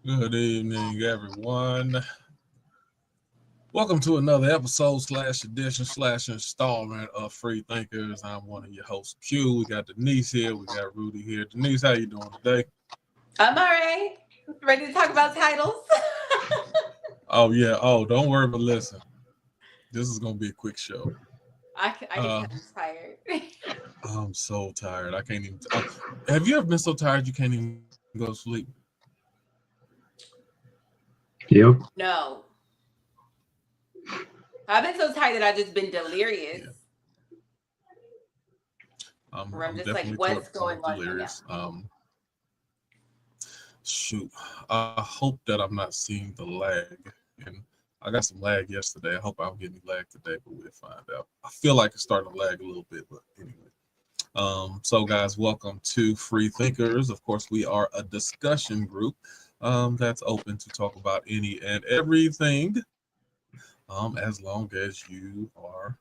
Good evening, everyone. Welcome to another episode / edition / installment of Free Thinkers. I'm one of your hosts, Q. We got Denise here. We got Rudy here. Denise, how you doing today? I'm all right. Ready to talk about titles? Oh, yeah. Oh, don't worry, but listen. This is going to be a quick show. I get kind of tired. I'm so tired. I can't even. Have you ever been so tired you can't even go to sleep? Yep. No. I've been so tired that I've just been delirious. Yeah. I'm just like, what's going on? Delirious. Shoot. I hope that I'm not seeing the lag. And I got some lag yesterday. I hope I don't get any lag today, but we'll find out. I feel like it's starting to lag a little bit, but anyway. So guys, welcome to Free Thinkers. Of course, we are a discussion group that's open to talk about any and everything, as long as you are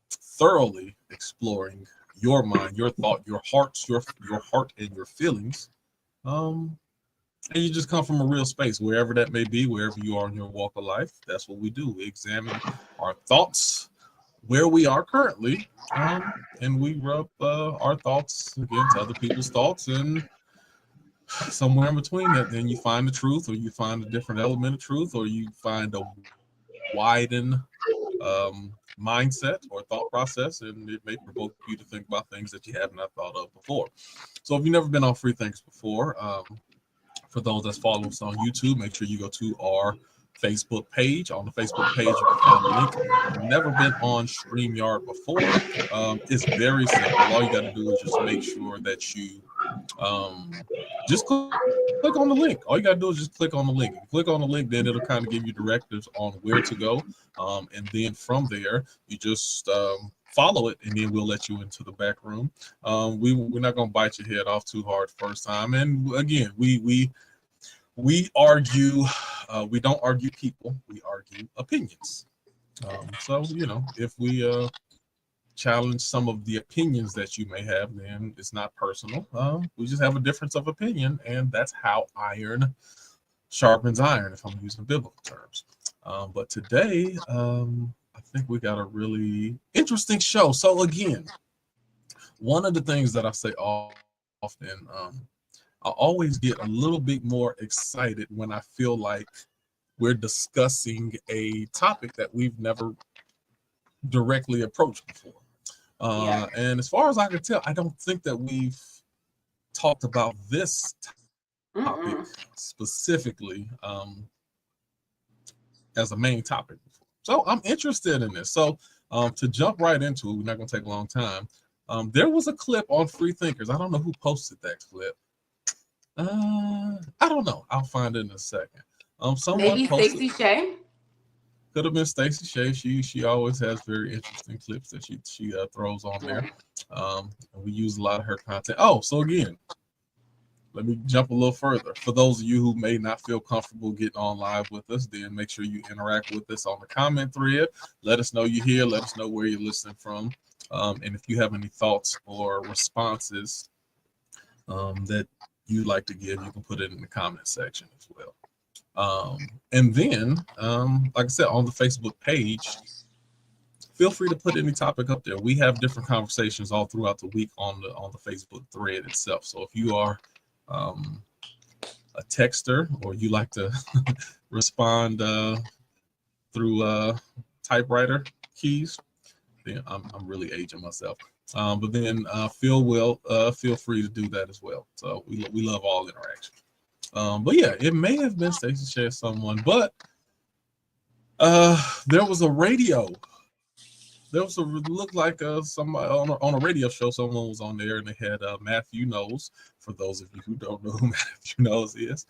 thoroughly exploring your mind, your thought, your heart and your feelings, and you just come from a real space, wherever that may be, wherever you are in your walk of life. That's what we do. We examine our thoughts, where we are currently, and we rub our thoughts against other people's thoughts, and somewhere in between that, then you find the truth, or you find a different element of truth, or you find a widened mindset or thought process, and it may provoke you to think about things that you haven't thought of before. So if you've never been on Free Thinkers before, for those that follow us on YouTube, make sure you go to our Facebook page. On the Facebook page, you can find the link. If you've never been on Streamyard before, it's very simple. All you got to do is just make sure that you just click on the link. All you got to do is just click on the link. If you click on the link, then it'll kind of give you directives on where to go. And then from there, you just follow it, and then we'll let you into the back room. We're not going to bite your head off too hard first time. And again, we argue. We don't argue people. We argue opinions. So, if we challenge some of the opinions that you may have, then it's not personal. We just have a difference of opinion, and that's how iron sharpens iron, if I'm using biblical terms. But today, I think we got a really interesting show. So again, one of the things that I say often, I always get a little bit more excited when I feel like we're discussing a topic that we've never directly approached before. And as far as I can tell, I don't think that we've talked about this topic specifically as a main topic before. So I'm interested in this. So to jump right into it, we're not going to take a long time. There was a clip on Free Thinkers. I don't know who posted that clip. I don't know. I'll find it in a second. Maybe Stacey Shay. Could have been Stacey Shay. She always has very interesting clips that she throws on there. And we use a lot of her content. Oh, so again, let me jump a little further. For those of you who may not feel comfortable getting on live with us, then make sure you interact with us on the comment thread. Let us know you're here. Let us know where you're listening from. And if you have any thoughts or responses that you'd like to give, you can put it in the comment section as well. And then, like I said, on the Facebook page, feel free to put any topic up there. We have different conversations all throughout the week on the Facebook thread itself. So if you are a texter, or you like to respond through typewriter keys, then I'm really aging myself. But then feel free to do that as well. So we love all interaction. But yeah, it may have been Stacey Shay or someone, but there was a radio there was looked like somebody on a radio show. Someone was on there and they had Matthew Knowles. For those of you who don't know who Matthew Knowles is,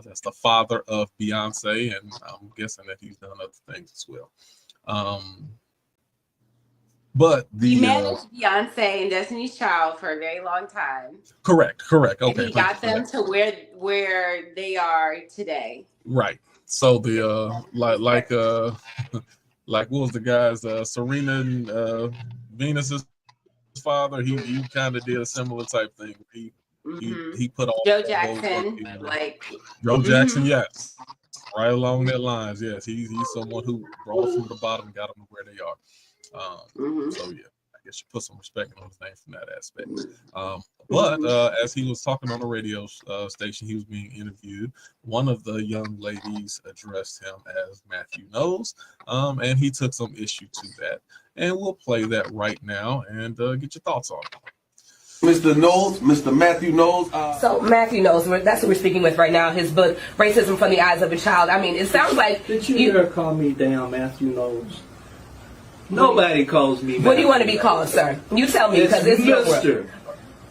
that's the father of Beyonce, and I'm guessing that he's done other things as well. But he managed Beyonce and Destiny's Child for a very long time. Correct. Okay. And he got them to where they are today. Right. So the like what was the guy's Serena and Venus's father? He kind of did a similar type thing. He put all Joe Jackson, Joe Jackson, yes, right along that lines. Yes, he's someone who brought them from the bottom and got them to where they are. So yeah, I guess you put some respect on his name from that aspect. But as he was talking on the radio station, he was being interviewed. One of the young ladies addressed him as Matthew Knowles, and he took some issue to that. And we'll play that right now and get your thoughts on it. Mr. Knowles, Mr. Matthew Knowles. So Matthew Knowles, that's who we're speaking with right now. His book, Racism from the Eyes of a Child. I mean, it sounds like... Did you ever call me down, Matthew Knowles? Nobody calls me. What do you want to be called, sir? You tell me, because it's Mr.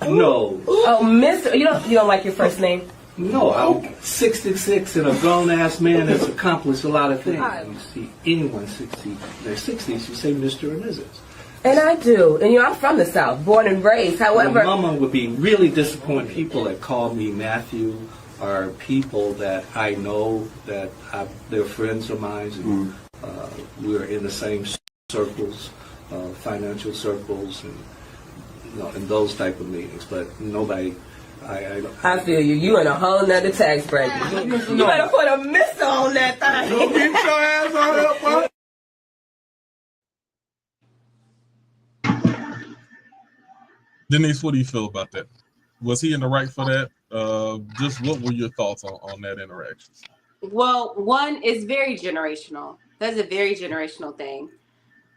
No. Oh, Mr. You don't like your first name? No, I'm 66 and a grown-ass man that's accomplished a lot of things. You see anyone 60 in their 60s, you say Mr. or Mrs. And I do. And I'm from the South, born and raised. However, my mama would be really disappointed. People that call me Matthew are people that I know that they're friends of mine, and we're in the same circles, financial circles, and in those type of meetings. But nobody, I feel you. You in a whole nother tax bracket. You better put a mister on that thing. Don't get your ass on up, bro. Denise, what do you feel about that? Was he in the right for that? Just what were your thoughts on that interaction? Well, one is very generational. That's a very generational thing.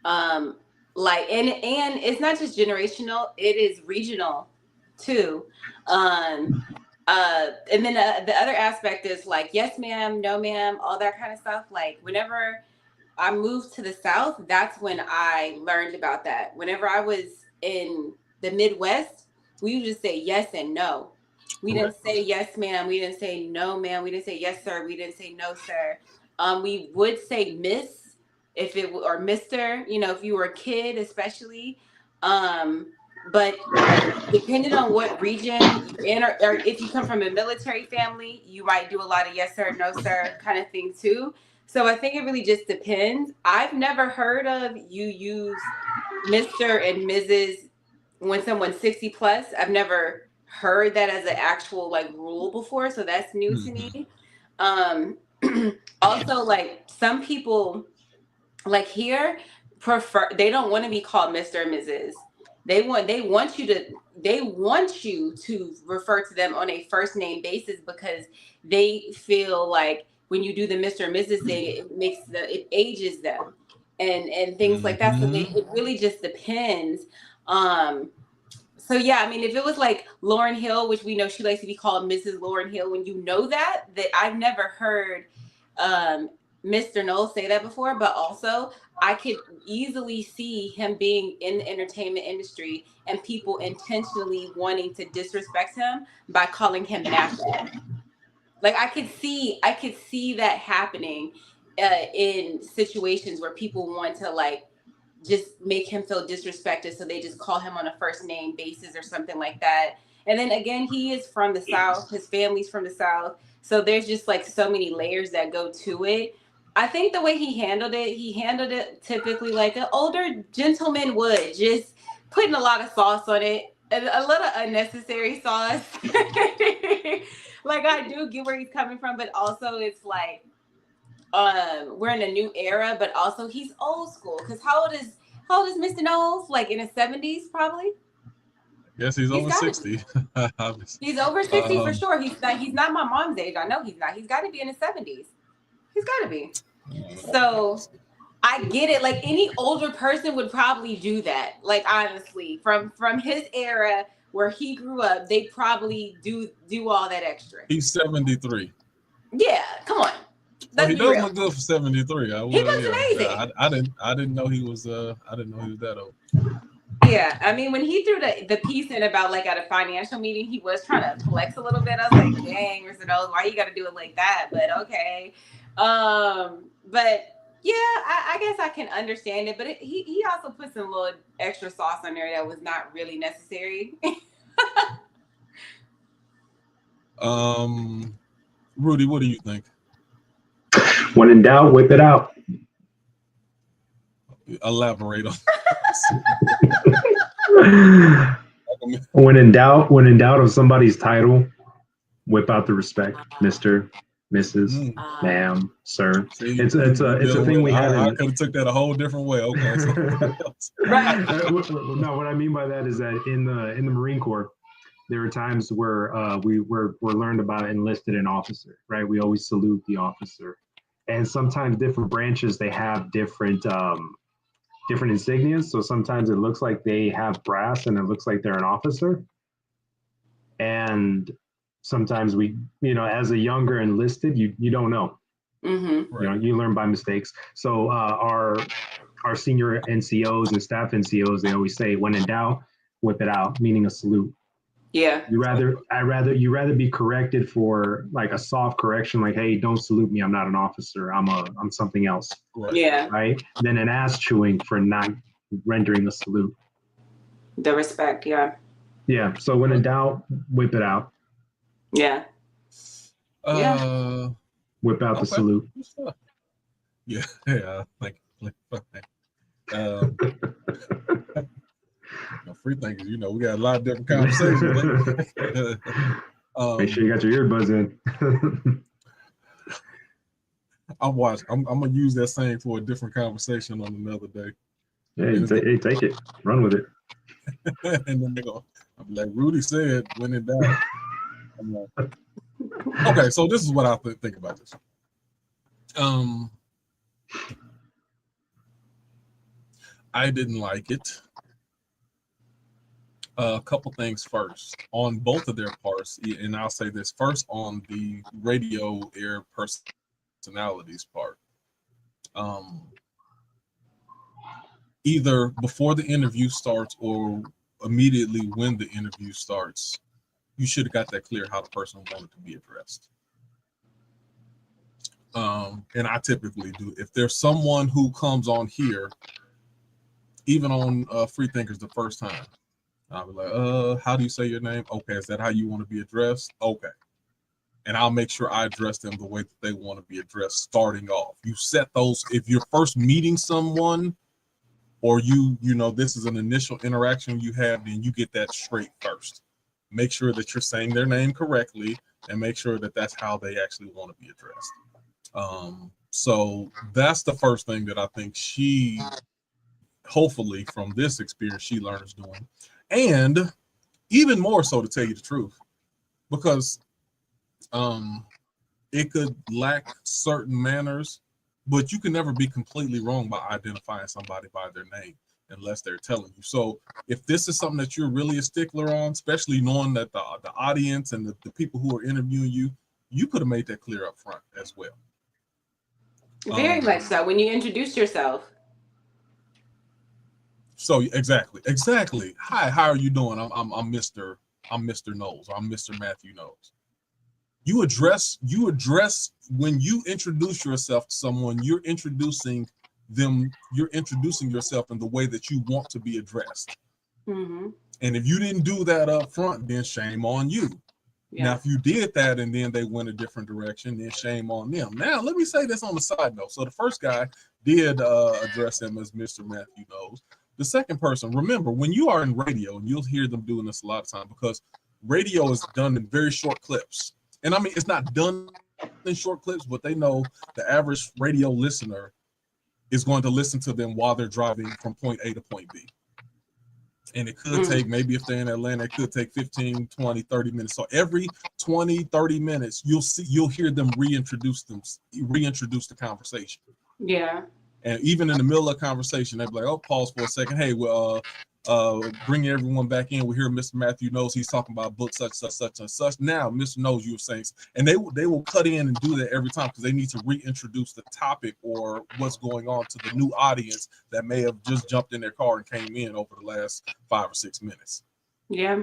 And it's not just generational, it is regional too. And then the other aspect is like, yes, ma'am, no, ma'am, all that kind of stuff. Like whenever I moved to the South, that's when I learned about that. Whenever I was in the Midwest, we would just say yes and no. We didn't say yes, ma'am. We didn't say no, ma'am. We didn't say yes, sir. We didn't say no, sir. We would say miss or Mr. If you were a kid, especially. But depending on what region you're in, or if you come from a military family, you might do a lot of yes, sir, no, sir kind of thing too. So I think it really just depends. I've never heard of you use Mr. and Mrs. when someone's 60 plus. I've never heard that as an actual rule before, so that's new to me. Also, some people here they don't want to be called Mr. and Mrs. They want you to refer to them on a first name basis, because they feel like when you do the Mr. and Mrs. thing, it ages them and things like that. So it really just depends. So yeah, I mean, if it was like Lauryn Hill, which we know she likes to be called Mrs. Lauryn Hill, when you know that I've never heard Mr. Knowles say that before, but also I could easily see him being in the entertainment industry and people intentionally wanting to disrespect him by calling him Matthew. I could see that happening in situations where people want to just make him feel disrespected, so they just call him on a first name basis or something like that. And then again, he is from the South, his family's from the South, so there's just so many layers that go to it. I think the way he handled it typically like an older gentleman would, just putting a lot of sauce on it, a little unnecessary sauce. I do get where he's coming from, but also it's we're in a new era, but also he's old school. Because how old is Mr. Knowles? In his 70s, probably. Yes, he's over 60. He's over 60 for sure. He's not my mom's age. I know he's not. He's got to be in his 70s. He's got to be. So I get it. Any older person would probably do that. Honestly, from his era where he grew up, they probably do all that extra. He's 73. Yeah, come on. Let's he be does real. look good for 73. He looks amazing. I didn't know he was that old. Yeah, I mean, when he threw the piece in about like at a financial meeting, he was trying to flex a little bit. I was like, dang, Mr. Knowles, why you got to do it like that? But okay. But yeah, I guess I can understand it. But he also put some little extra sauce on there that was not really necessary. Rudy, what do you think? When in doubt, whip it out. Elaborate on When in doubt of somebody's title, whip out the respect, Mr., Mrs., ma'am, sir. See, It's a thing we have. I could have took that a whole different way. Okay. Right. No, what I mean by that is that in the Marine Corps, there are times where we're learned about enlisted and officer, right? We always salute the officer, and sometimes different branches they have different insignias. So sometimes it looks like they have brass, and it looks like they're an officer. And sometimes we, as a younger enlisted, you don't know. Mm-hmm. You learn by mistakes. So our senior NCOs and staff NCOs, they always say, when in doubt, whip it out, meaning a salute. Yeah. You rather be corrected for like a soft correction, like, hey, don't salute me, I'm not an officer, I'm something else. Right. Yeah. Right? Than an ass chewing for not rendering the salute. The respect, yeah. Yeah. So when in doubt, whip it out. Yeah. Whip out the salute. Yeah. Free thinkers, we got a lot of different conversations. Make sure you got your earbuds in. I'm gonna use that saying for a different conversation on another day. Hey, take it, run with it. And then I'm like, Rudy said, when in doubt. I'm like, okay, so this is what I think about this. I didn't like it. A couple things first on both of their parts, and I'll say this first on the radio air personalities part. Either before the interview starts or immediately when the interview starts, you should have got that clear how the person wanted to be addressed. And I typically do. If there's someone who comes on here, even on Free Thinkers the first time, I'll be like, how do you say your name? Okay, is that how you want to be addressed? Okay. And I'll make sure I address them the way that they want to be addressed starting off. You set those, if you're first meeting someone or this is an initial interaction you have, then you get that straight first. Make sure that you're saying their name correctly and make sure that that's how they actually want to be addressed. So that's the first thing that I think she, hopefully from this experience, she learns doing. And even more so, to tell you the truth, because it could lack certain manners, but you can never be completely wrong by identifying somebody by their name unless they're telling you. So if this is something that you're really a stickler on, especially knowing that the audience and the people who are interviewing you could have made that clear up front as well. Very much so. When you introduce yourself. So exactly. Hi, how are you doing? I'm Mr. Knowles, or I'm Mr. Matthew Knowles. You address when you introduce yourself to someone, you're introducing yourself in the way that you want to be addressed. Mm-hmm. And if you didn't do that up front, then shame on you. Yeah. Now, if you did that and then they went a different direction, then shame on them. Now, let me say this on the side note. So the first guy did address him as Mr. Matthew Knowles. The second person, remember, when you are in radio, and you'll hear them doing this a lot of time, because radio is done in very short clips. And I mean, it's not done in short clips, but they know the average radio listener is going to listen to them while they're driving from point A to point B. And it could take, maybe if they're in Atlanta, it could take 15, 20, 30 minutes. So every 20, 30 minutes, you'll hear them reintroduce the conversation. Yeah. And even in the middle of the conversation, they'd be like, oh, pause for a second. Hey, well, bringing everyone back in. We hear Mr. Matthew Knows he's talking about books such and such. Now, Mr. Knows you were saying, and they will cut in and do that every time because they need to reintroduce the topic or what's going on to the new audience that may have just jumped in their car and came in over the last 5 or 6 minutes. Yeah.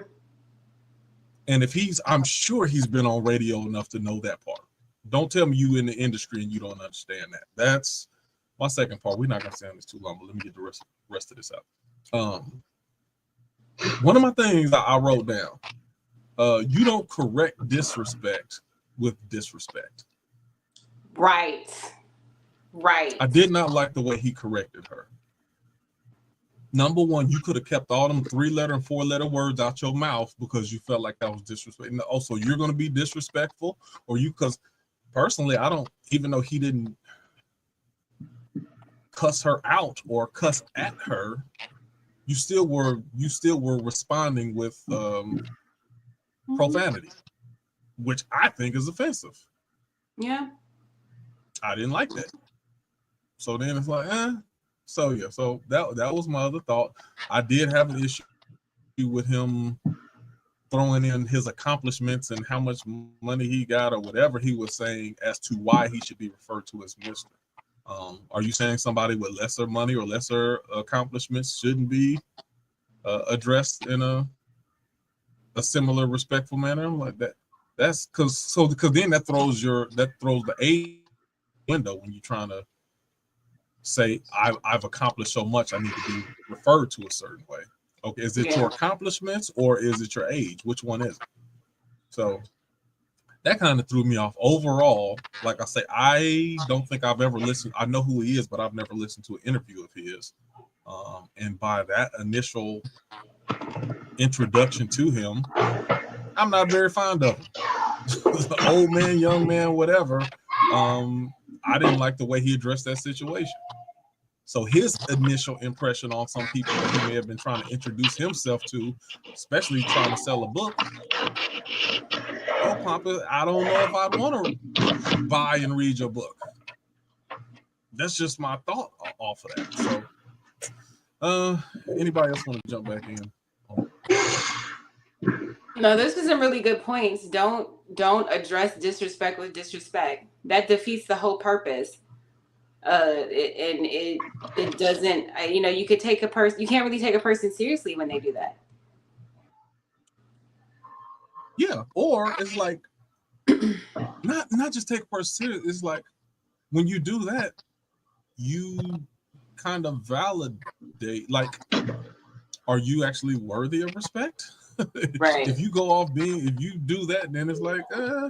And if I'm sure he's been on radio enough to know that part. Don't tell me you in the industry and you don't understand that. That's my second part. We're not gonna stay on this too long, but let me get the rest of this out. One of my things I wrote down, you don't correct disrespect with disrespect. Right. I did not like the way he corrected her. Number one, you could have kept all them 3-letter and 4-letter words out your mouth because you felt like that was disrespect. And also, you're going to be disrespectful, because personally, I don't, even though he didn't cuss her out or cuss at her, you still were responding with profanity, which I think is offensive. Yeah. I didn't like that. So then it's like, So yeah, so that was my other thought. I did have an issue with him throwing in his accomplishments and how much money he got or whatever he was saying as to why he should be referred to as Mr. Are you saying somebody with lesser money or lesser accomplishments shouldn't be addressed in a similar respectful manner? I'm like that. That's because then that throws the age window when you're trying to say I've accomplished so much, I need to be referred to a certain way. Okay, is it your accomplishments or is it your age? Which one is it? So that kind of threw me off. Overall, like I say, I don't think I've ever listened. I know who he is, but I've never listened to an interview of his. And by that initial introduction to him, I'm not very fond of him. Old man, young man, whatever. I didn't like the way he addressed that situation. So his initial impression on some people that he may have been trying to introduce himself to, especially trying to sell a book, oh, Papa, I don't know if I'd want to buy and read your book. That's just my thought off of that. So, anybody else want to jump back in? No, those are some really good points. Don't address disrespect with disrespect. That defeats the whole purpose. It doesn't. You could take a person. You can't really take a person seriously when they do that. Yeah, or it's like not just take a person serious. It's like when you do that, you kind of validate. Like, are you actually worthy of respect? Right. If you go off if you do that, then it's like, I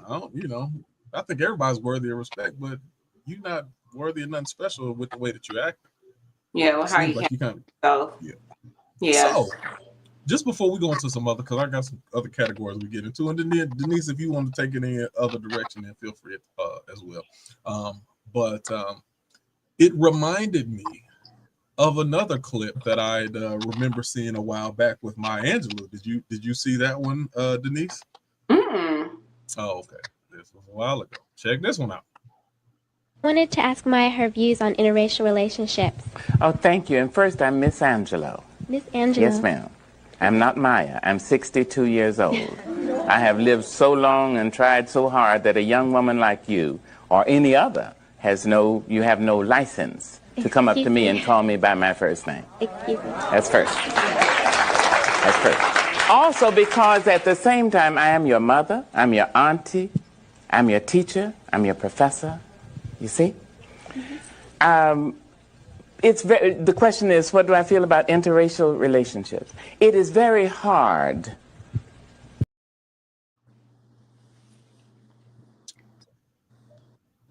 don't, I think everybody's worthy of respect, but you're not worthy of nothing special with the way that you act. Yeah, well, how you like can. Yeah. So, just before we go into some other, because I got some other categories we get into, and then Denise, if you want to take it in other direction, then feel free as well. But it reminded me of another clip that I remember seeing a while back with Maya Angelou. Did you see that one, Denise? Mm. Oh, okay. This was a while ago. Check this one out. I wanted to ask Maya her views on interracial relationships. Oh, thank you. And first, I'm Miss Angelo. Miss Angelo. Yes, ma'am. I'm not Maya. I'm 62 years old. I have lived so long and tried so hard that a young woman like you or any other you have no license to come up to me and call me by my first name. Excuse me. That's first. That's first. Also because at the same time, I am your mother, I'm your auntie, I'm your teacher, I'm your professor. You see? Mm-hmm. The question is, what do I feel about interracial relationships? It is very hard.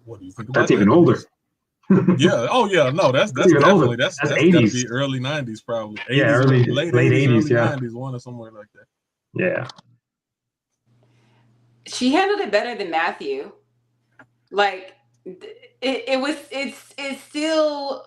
What do you think about That's even older. Yeah. Oh, yeah. No, that's even definitely older. that's gotta 80s. be early 90s, probably. 80s, Yeah, late 80s, yeah. 90s, one or somewhere like that. Yeah. She handled it better than Matthew. Like it's still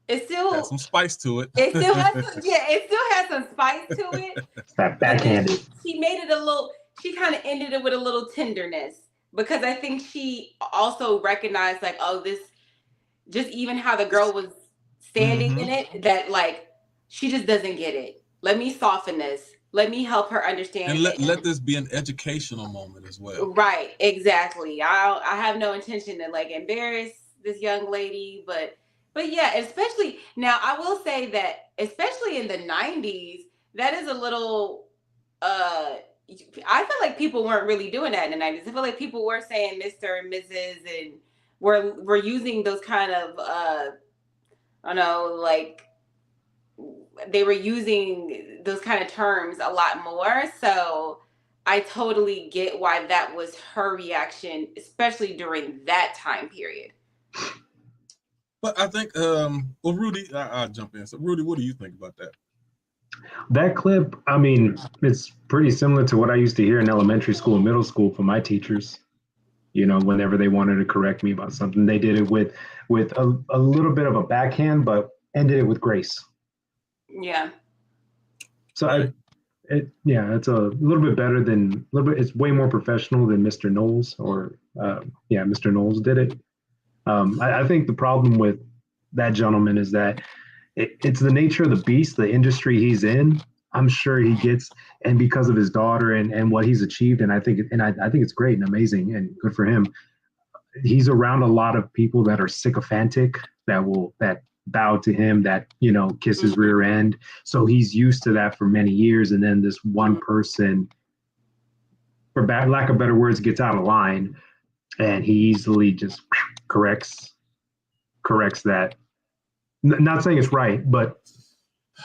Has some spice to it. It still has some spice to it. That backhanded. She made it she kind of ended it with a little tenderness, because I think she also recognized, like, oh, this, just even how the girl was standing in it that like she just doesn't get it. Let me soften this. Let me help her understand. And let this be an educational moment as well. Right, exactly. I have no intention to like embarrass this young lady, but yeah, especially now I will say that especially in the 90s, that is a little I feel like people weren't really doing that in the 90s. I feel like people were saying Mr. and Mrs. and we're using those kind of I don't know, like they were using those kind of terms a lot more. So I totally get why that was her reaction, especially during that time period. But I think, well, Rudy, I'll jump in. So, Rudy, what do you think about that? That clip, I mean, it's pretty similar to what I used to hear in elementary school and middle school from my teachers. You know, whenever they wanted to correct me about something, they did it with a little bit of a backhand, but ended it with grace. Yeah. So it's a little bit better than it's way more professional than Mr. Knowles or Mr. Knowles did it. I think the problem with that gentleman is that it's the nature of the beast, the industry he's in. I'm sure he gets, and because of his daughter and what he's achieved, and I think it's great and amazing and good for him. He's around a lot of people that are sycophantic, that bow to him, that, you know, kiss his rear end. So he's used to that for many years. And then this one person, for lack of better words, gets out of line, and he easily just corrects that. Not saying it's right, but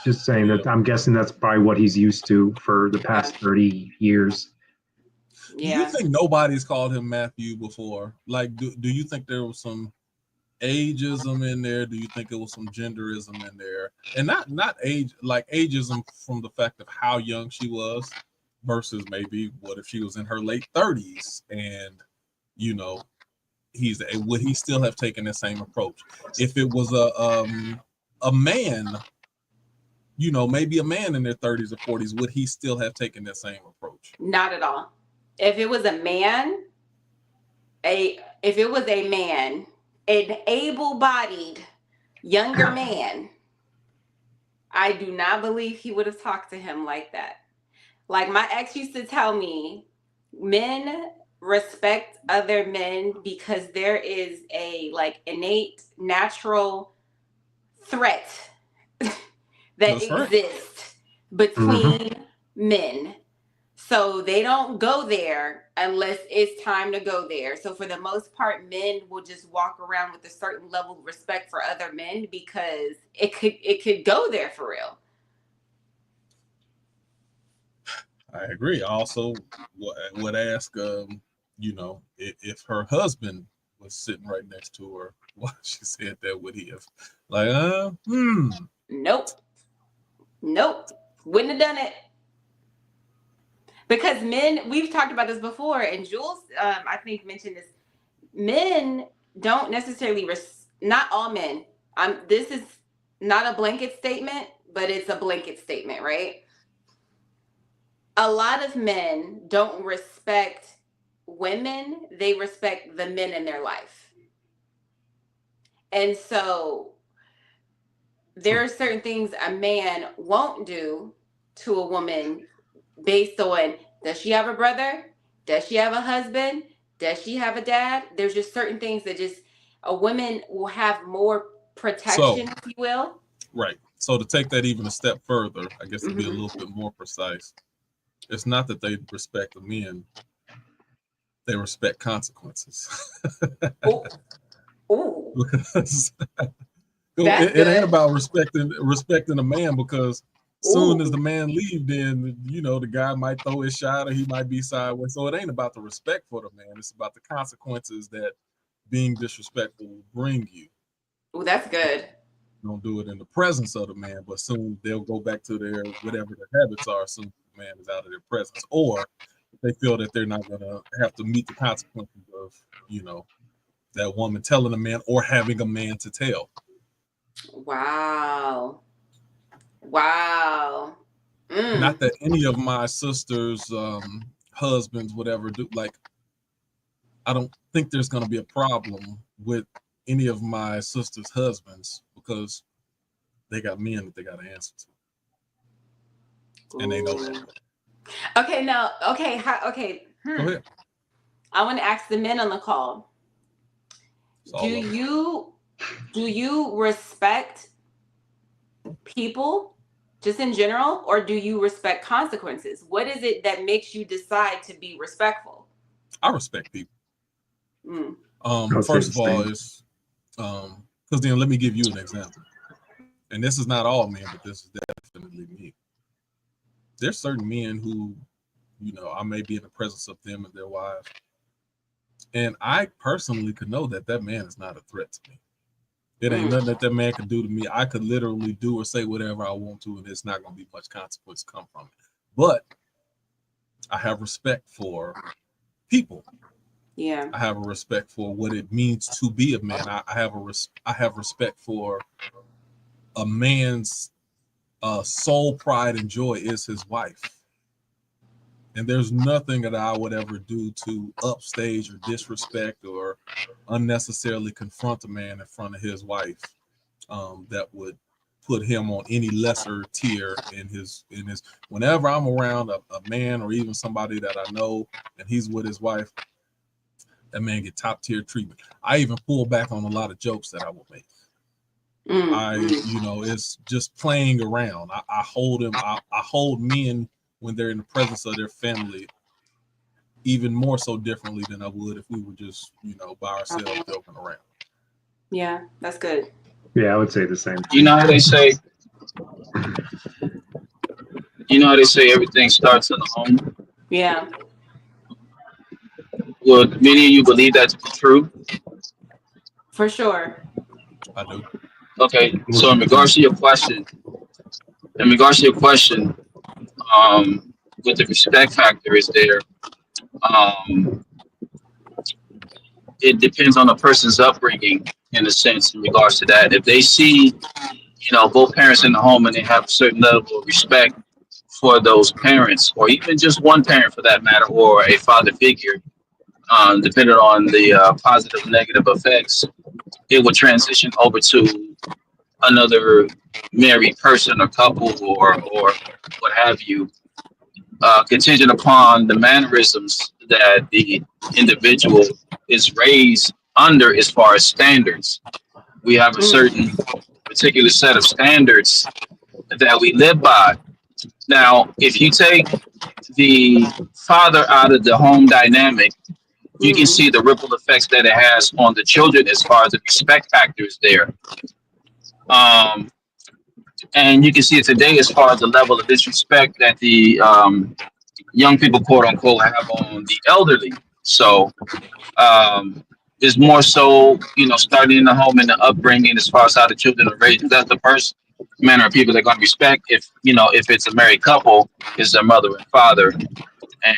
just saying that I'm guessing that's probably what he's used to for the past 30 years. Yeah. Do you think nobody's called him Matthew before? Like, do you think there was some ageism in there? Do you think it was some genderism in there? And not age, like ageism from the fact of how young she was versus maybe what if she was in her late 30s and, you know, would he still have taken the same approach? If it was a man, you know, maybe a man in their 30s or 40s, would he still have taken that same approach? Not at all. If it was a man, an able-bodied younger man, I do not believe he would have talked to him like that. Like my ex used to tell me, men respect other men because there is a like innate natural threat that exists between men. So they don't go there unless it's time to go there. So for the most part, men will just walk around with a certain level of respect for other men because it could go there for real. I agree. I also would ask, you know, if her husband was sitting right next to her while she said that, would he have like, Nope. Wouldn't have done it. Because men, we've talked about this before, and Jules, I think, mentioned this. Men don't necessarily, not all men. This is not a blanket statement, but it's a blanket statement, right? A lot of men don't respect women. They respect the men in their life. And so there are certain things a man won't do to a woman based on, does she have a brother? Does she have a husband? Does she have a dad? There's just certain things that just a woman will have more protection, if you will. Right. So to take that even a step further, I guess to be a little bit more precise, it's not that they respect the men, they respect consequences. Oh. Because it ain't about respecting a man, because soon as the man leave, then, you know, the guy might throw his shot or he might be sideways. So it ain't about the respect for the man. It's about the consequences that being disrespectful will bring you. Oh, that's good. Don't do it in the presence of the man, but soon they'll go back to their whatever their habits are as soon as the man is out of their presence. Or they feel that they're not going to have to meet the consequences of, you know, that woman telling a man or having a man to tell. Wow. Not that any of my sisters' husbands, whatever, do. Like, I don't think there's going to be a problem with any of my sisters' husbands, because they got men that they got to answer to, and they know that. Okay, now, okay, Go ahead. I want to ask the men on the call. Do you respect people just in general, or do you respect consequences? What is it that makes you decide to be respectful? I respect people. Mm. First of all, is because then let me give you an example, and this is not all men, but this is definitely me. There's certain men who, you know, I may be in the presence of them and their wives, and I personally could know that that man is not a threat to me. It ain't nothing that man could do to me. I could literally do or say whatever I want to, and it's not going to be much consequence come from it. But I have respect for people. Yeah. I have a respect for what it means to be a man. I have respect for a man's sole pride and joy is his wife. And there's nothing that I would ever do to upstage or disrespect or unnecessarily confront a man in front of his wife that would put him on any lesser tier in his. Whenever I'm around a man or even somebody that I know and he's with his wife, that man get top tier treatment. I even pull back on a lot of jokes that I will make. It's just playing around. I hold him. I hold men when they're in the presence of their family, even more so differently than I would if we were just, by ourselves joking around. Yeah, that's good. Yeah, I would say the same. You know how they say everything starts in the home? Yeah. Well, many of you believe that to be true? For sure. I do. Okay, so in regards to your question, with the respect factor is there, it depends on the person's upbringing in a sense in regards to that. If they see, both parents in the home and they have a certain level of respect for those parents, or even just one parent for that matter, or a father figure, depending on the positive and negative effects, it would transition over to another married person or couple or what have you, contingent upon the mannerisms that the individual is raised under as far as standards. We have a certain particular set of standards that we live by. Now, if you take the father out of the home dynamic, you can see the ripple effects that it has on the children as far as the respect factors there. And you can see it today as far as the level of disrespect that the young people, quote unquote, have on the elderly. So it's more so, starting in the home and the upbringing as far as how the children are raised. That's the first manner of people they're going to respect. If it's a married couple, it's their mother and father. And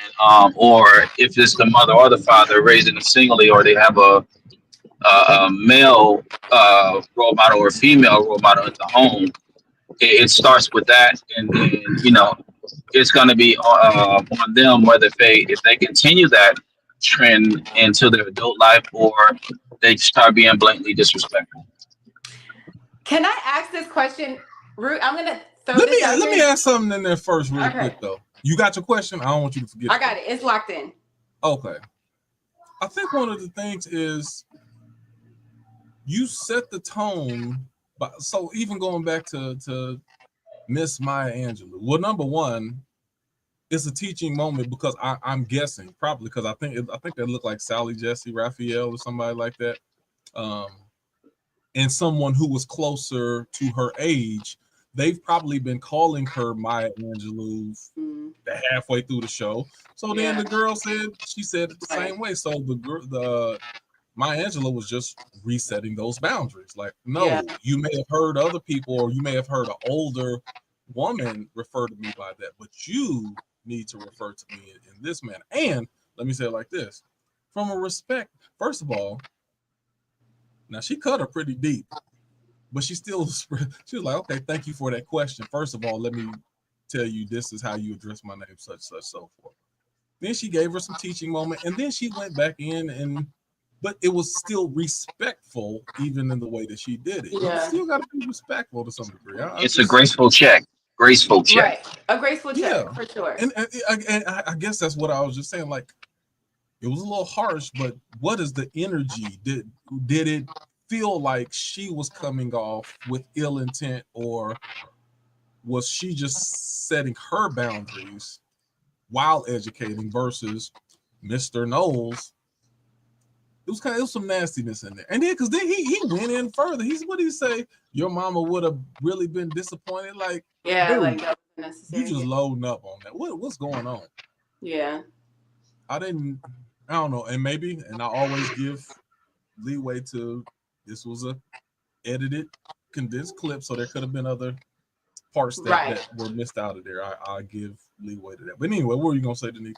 or if it's the mother or the father raising them singly, or they have a male role model or female role model in the home, it starts with that, and then it's going to be on them whether if they continue that trend into their adult life or they start being blatantly disrespectful. Can I ask this question, Ruth? I'm gonna throw Let this out me here. ask something in there first, real quick though. You got your question? I don't want you to forget. I got it. It's locked in. Okay. I think one of the things is you set the tone. But so even going back to Miss Maya Angelou, well, number one, it's a teaching moment because I'm guessing probably because I think they look like Sally Jesse Raphael or somebody like that, and someone who was closer to her age. They've probably been calling her Maya Angelou halfway through the show. So then the girl said it the same way. So the Maya Angelou was just resetting those boundaries. Like, no, you may have heard other people, or you may have heard an older woman refer to me by that, but you need to refer to me in this manner. And let me say it like this: from a respect, first of all, now she cut her pretty deep. But she was like, okay, thank you for that question. First of all, let me tell you, this is how you address my name, such, so forth. Then she gave her some teaching moment, and then she went back in and but it was still respectful, even in the way that she did it. Yeah. You still got to be respectful to some degree. It's a graceful check. Graceful check. Right. A graceful check, Yeah. for sure. And I guess that's what I was just saying. Like, it was a little harsh, but what is the energy? Did it feel like she was coming off with ill intent, or was she just setting her boundaries while educating versus Mr. Knowles? It was some nastiness in there. And then, because then he went in further. What did he say? Your mama would have really been disappointed. Like, Yeah, dude, like that was necessary. you just loading up on that. What's going on? Yeah. I don't know. And I always give leeway to, this was a edited, condensed clip, so there could have been other parts that were missed out of there. I give leeway to that. But anyway, what were you going to say, Denise?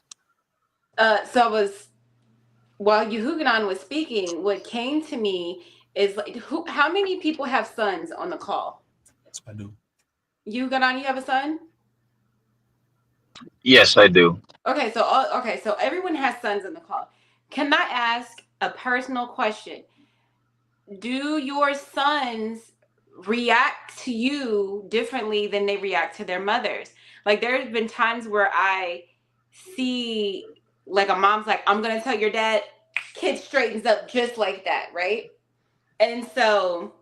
While Yehuganon was speaking, what came to me is like, how many people have sons on the call? I do. Yehuganon, you have a son? Yes, I do. Okay, so everyone has sons on the call. Can I ask a personal question? Do your sons react to you differently than they react to their mothers? Like, there's been times where I see, like, a mom's like, I'm going to tell your dad, kid straightens up just like that, right? And so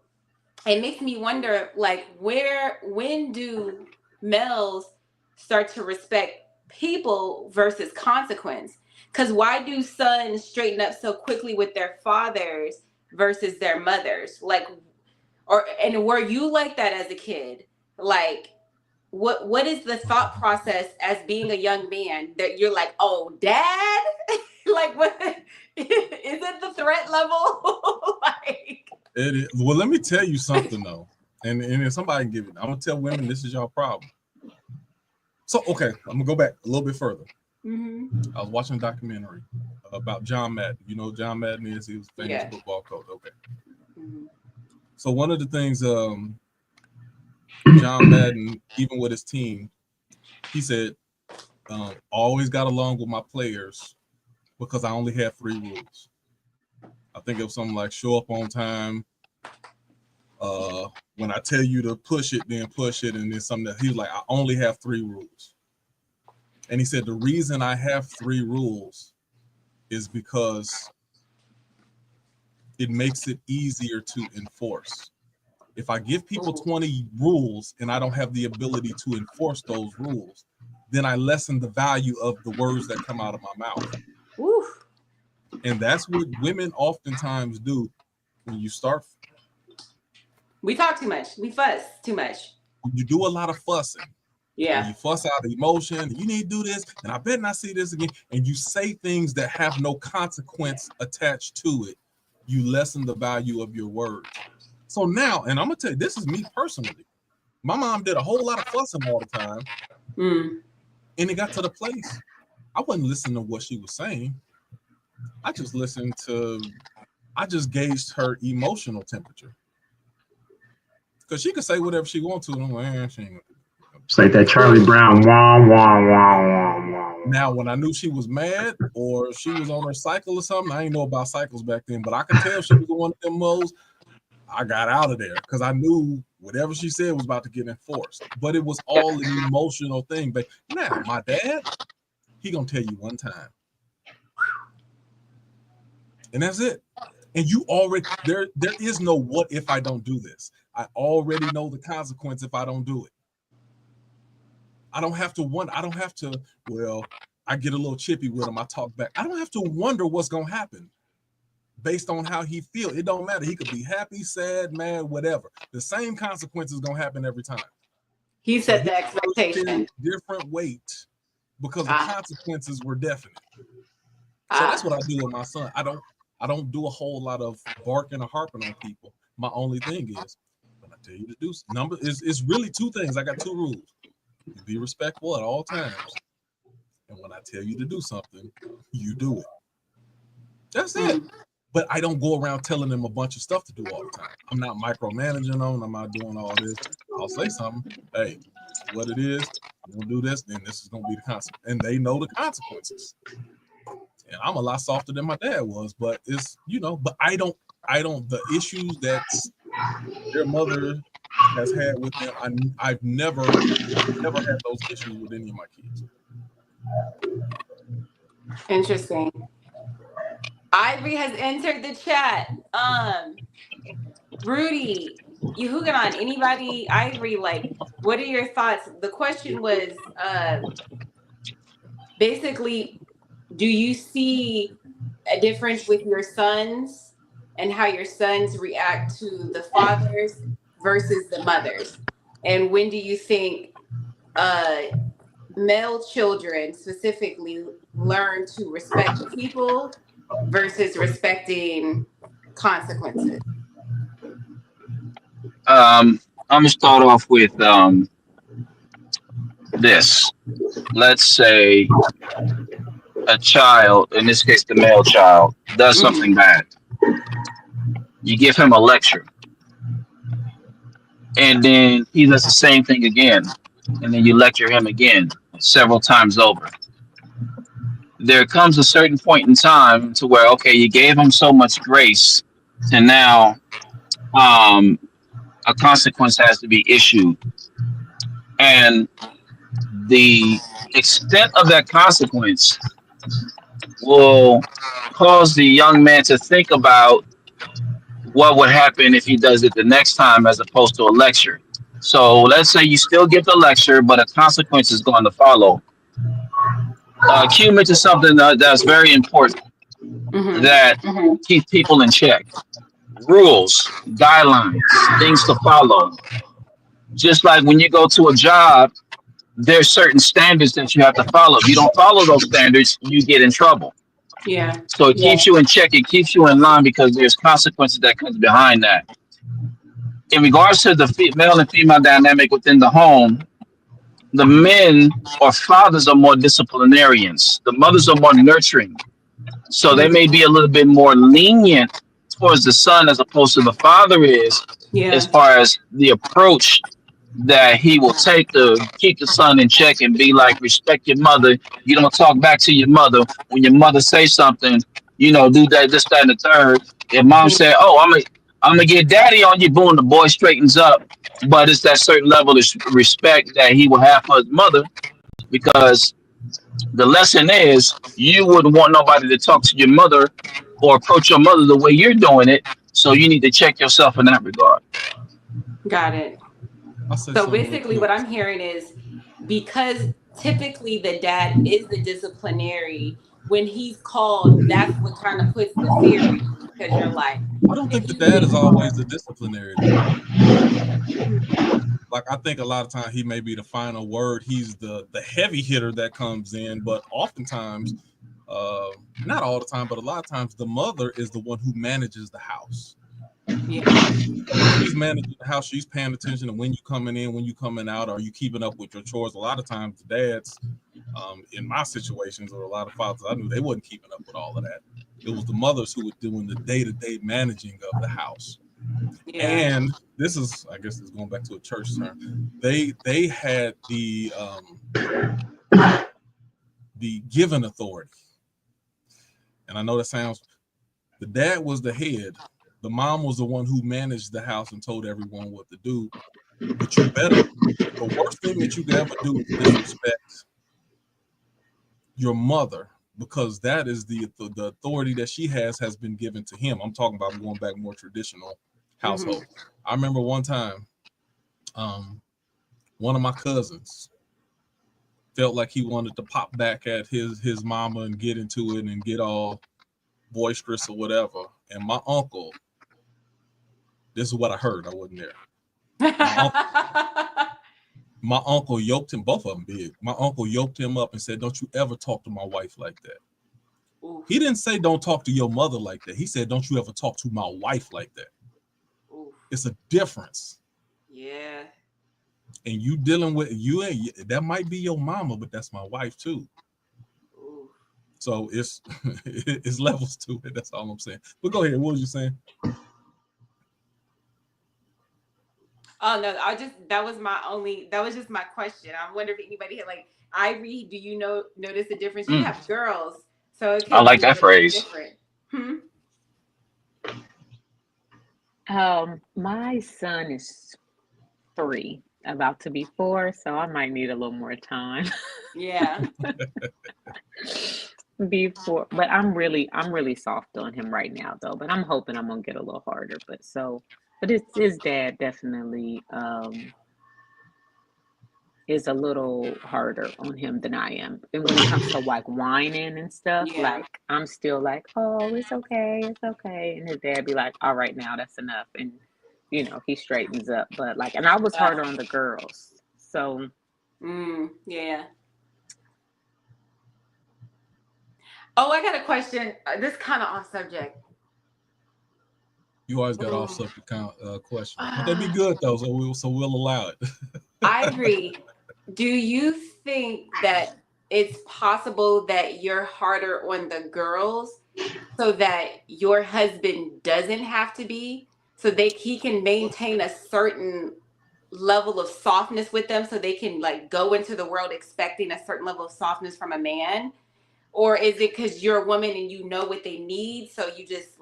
it makes me wonder, like, when do males start to respect people versus consequence? Because why do sons straighten up so quickly with their fathers versus their mothers? Like, and were you like that as a kid? Like, what is the thought process as being a young man that you're like, oh, dad? Like, what is it, the threat level? Like, it is. Well, let me tell you something though, and if somebody can give it, I'm gonna tell women this is your problem. So okay, I'm gonna go back a little bit further. I was watching a documentary about John Madden. You know who John Madden is? He was a famous football coach. Okay. So one of the things John Madden, even with his team, he said, always got along with my players because I only had 3 rules. I think it was something like show up on time. When I tell you to push it, then push it. And then something that he was like, I only have 3 rules. And he said, the reason I have 3 rules is because it makes it easier to enforce. If I give people 20 rules and I don't have the ability to enforce those rules, then I lessen the value of the words that come out of my mouth. Oof. And that's what women oftentimes do when you start. We talk too much. We fuss too much. When you do a lot of fussing. Yeah. When you fuss out emotion, you need to do this, and I better not see this again. And you say things that have no consequence attached to it. You lessen the value of your words. So now, and I'm gonna tell you, this is me personally. My mom did a whole lot of fussing all the time, and it got to the place I wasn't listening to what she was saying. I just gauged her emotional temperature, because she could say whatever she wants to, and I'm like, she ain't gonna do it. It's like that Charlie Brown, wah, wah, wah, wah, wah. Now, when I knew she was mad or she was on her cycle or something, I didn't know about cycles back then, but I could tell she was on one of them modes. I got out of there because I knew whatever she said was about to get enforced. But it was all an emotional thing. But now, my dad, he gonna tell you one time, and that's it. And you already there is no what if I don't do this. I already know the consequence if I don't do it. I don't have to wonder. I don't have to. Well, I get a little chippy with him. I talk back. I don't have to wonder what's gonna happen. Based on how he feels, it don't matter. He could be happy, sad, mad, whatever. The same consequence is gonna happen every time. He set the expectation. Different weight because the consequences were definite. So that's what I do with my son. I don't do a whole lot of barking or harping on people. My only thing is when I tell you to do it's really 2 things. I got 2 rules. You be respectful at all times, and when I tell you to do something, you do it. That's it. But I don't go around telling them a bunch of stuff to do all the time. I'm not micromanaging them. I'm not doing all this. I'll say something. Hey, what it is, you don't do this, then this is going to be the consequence. And they know the consequences. And I'm a lot softer than my dad was, but it's, but I don't, the issues that their mother has had with them, I've never had those issues with any of my kids. Interesting. Ivory has entered the chat. Rudy, you hooking on anybody? Ivory, like, what are your thoughts? The question was basically, do you see a difference with your sons and how your sons react to the fathers versus the mothers? And when do you think male children specifically learn to respect people versus respecting consequences? I'm gonna start off with this. Let's say a child, in this case the male child, does something bad. You give him a lecture, and then he does the same thing again, and then you lecture him again several times over. There comes a certain point in time to where, okay, you gave him so much grace, and now a consequence has to be issued. And the extent of that consequence will cause the young man to think about what would happen if he does it the next time as opposed to a lecture. So let's say you still give the lecture, but a consequence is going to follow. Q mentioned something that's very important that keeps people in check. Rules, guidelines, things to follow. Just like when you go to a job, there's certain standards that you have to follow. If you don't follow those standards, you get in trouble. Yeah. So it keeps you in check. It keeps you in line because there's consequences that comes behind that. In regards to the male and female dynamic within the home, the men or fathers are more disciplinarians. The mothers are more nurturing. So they may be a little bit more lenient towards the son as opposed to the father is, as far as the approach that he will take to keep the son in check and be like, respect your mother. You don't talk back to your mother. When your mother says something, do that, this, that, and the third. If mom said, oh, I'm gonna get daddy on you, boom, the boy straightens up. But it's that certain level of respect that he will have for his mother, because the lesson is you wouldn't want nobody to talk to your mother or approach your mother the way you're doing it. So you need to check yourself in that regard. Got it. So basically what I'm hearing is, because typically the dad is the disciplinary, when he's called, that's what kind of puts the fear in you, because you're like, I don't think the dad is always the disciplinary. Like, I think a lot of times he may be the final word. He's the heavy hitter that comes in, but oftentimes, not all the time, but a lot of times the mother is the one who manages the house. Yeah. She's managing the house. She's paying attention to when you coming in, when you coming out. Are you keeping up with your chores? A lot of times the dads, in my situations, or a lot of fathers I knew, they wasn't keeping up with all of that. It was the mothers who were doing the day-to-day managing of the house. Yeah. And this is, I guess, this is going back to a church term. They had the given authority. And I know that sounds, the dad was the head. The mom was the one who managed the house and told everyone what to do. But you better, the worst thing that you could ever do is disrespect your mother, because that is the authority that she has been given to him. I'm talking about going back more traditional household. I remember one time, one of my cousins felt like he wanted to pop back at his mama and get into it and get all boisterous or whatever. And my uncle, this is what I heard. I wasn't there. My uncle yoked him, both of them big. My uncle yoked him up and said, don't you ever talk to my wife like that. Ooh. He didn't say don't talk to your mother like that. He said, don't you ever talk to my wife like that. Ooh. It's a difference. Yeah. And you dealing with that might be your mama, but that's my wife too. Ooh. So it's it's levels to it. That's all I'm saying. But go ahead. What was you saying? Oh no, that was just my question. I wonder if anybody had, like, Ivory, do you notice the difference? You have girls, So it could I like be a that little phrase. different. My son is 3, about to be 4, so I might need a little more time Yeah. before. But I'm really soft on him right now, though. But I'm hoping I'm gonna get a little harder. But his dad definitely is a little harder on him than I am. And when it comes to like whining and stuff, Yeah. like I'm still like, oh, it's okay. And his dad be like, all right, now that's enough. And he straightens up. But like, and I was harder on the girls. So yeah. Oh, I got a question. This kind of off subject. You always got off subject questions, but they'd be good though, so we'll allow it. I agree. Do you think that it's possible that you're harder on the girls so that your husband doesn't have to be, so he can maintain a certain level of softness with them, so they can like go into the world expecting a certain level of softness from a man? Or is it because you're a woman and you know what they need, so you just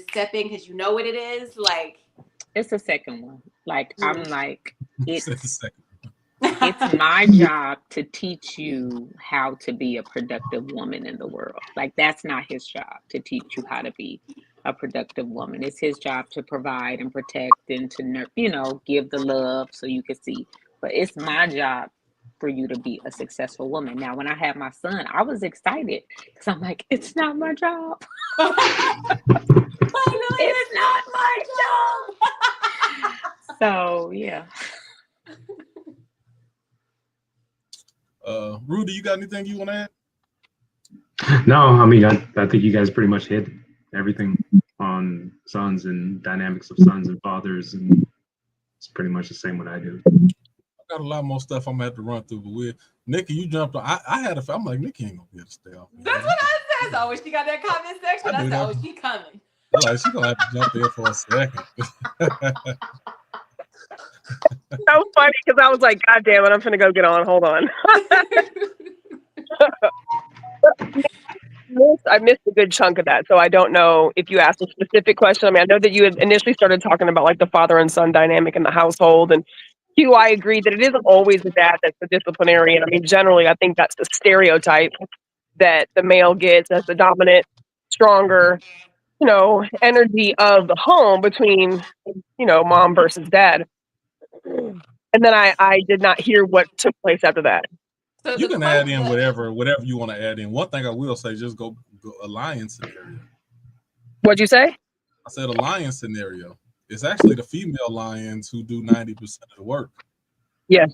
step in because you know what it is? Like, it's the second one. Like I'm like, It's the second. it's my job to teach you how to be a productive woman in the world. Like that's not his job to teach you how to be a productive woman. It's his job to provide and protect and to give the love so you can see. But it's my job for you to be a successful woman. Now, when I had my son, I was excited because I'm like, it's not my job. It's not my job. So yeah. Rudy, you got anything you want to add? No, I mean, I think you guys pretty much hit everything on sons and dynamics of sons and fathers, and it's pretty much the same what I do. I got a lot more stuff I'm gonna have to run through, but Nikki, you jumped on. I'm like, Nikki ain't gonna be able to stay off. That's what I said. So when she got that comment section, I said, oh, she coming. Like, she's gonna have to jump in for a second. So funny because I was like, God damn it, I'm finna go get on. Hold on. I missed a good chunk of that, so I don't know if you asked a specific question. I mean, I know that you had initially started talking about like the father and son dynamic in the household, and Q, I agree that it isn't always the dad that's the disciplinarian. I mean, generally, I think that's the stereotype that the male gets as the dominant, stronger, energy of the home between, mom versus dad. And then I did not hear what took place after that. So you can add in whatever you want to add in. One thing I will say, just go alliance scenario. What'd you say? I said alliance scenario. It's actually the female lions who do 90% of the work. Yes.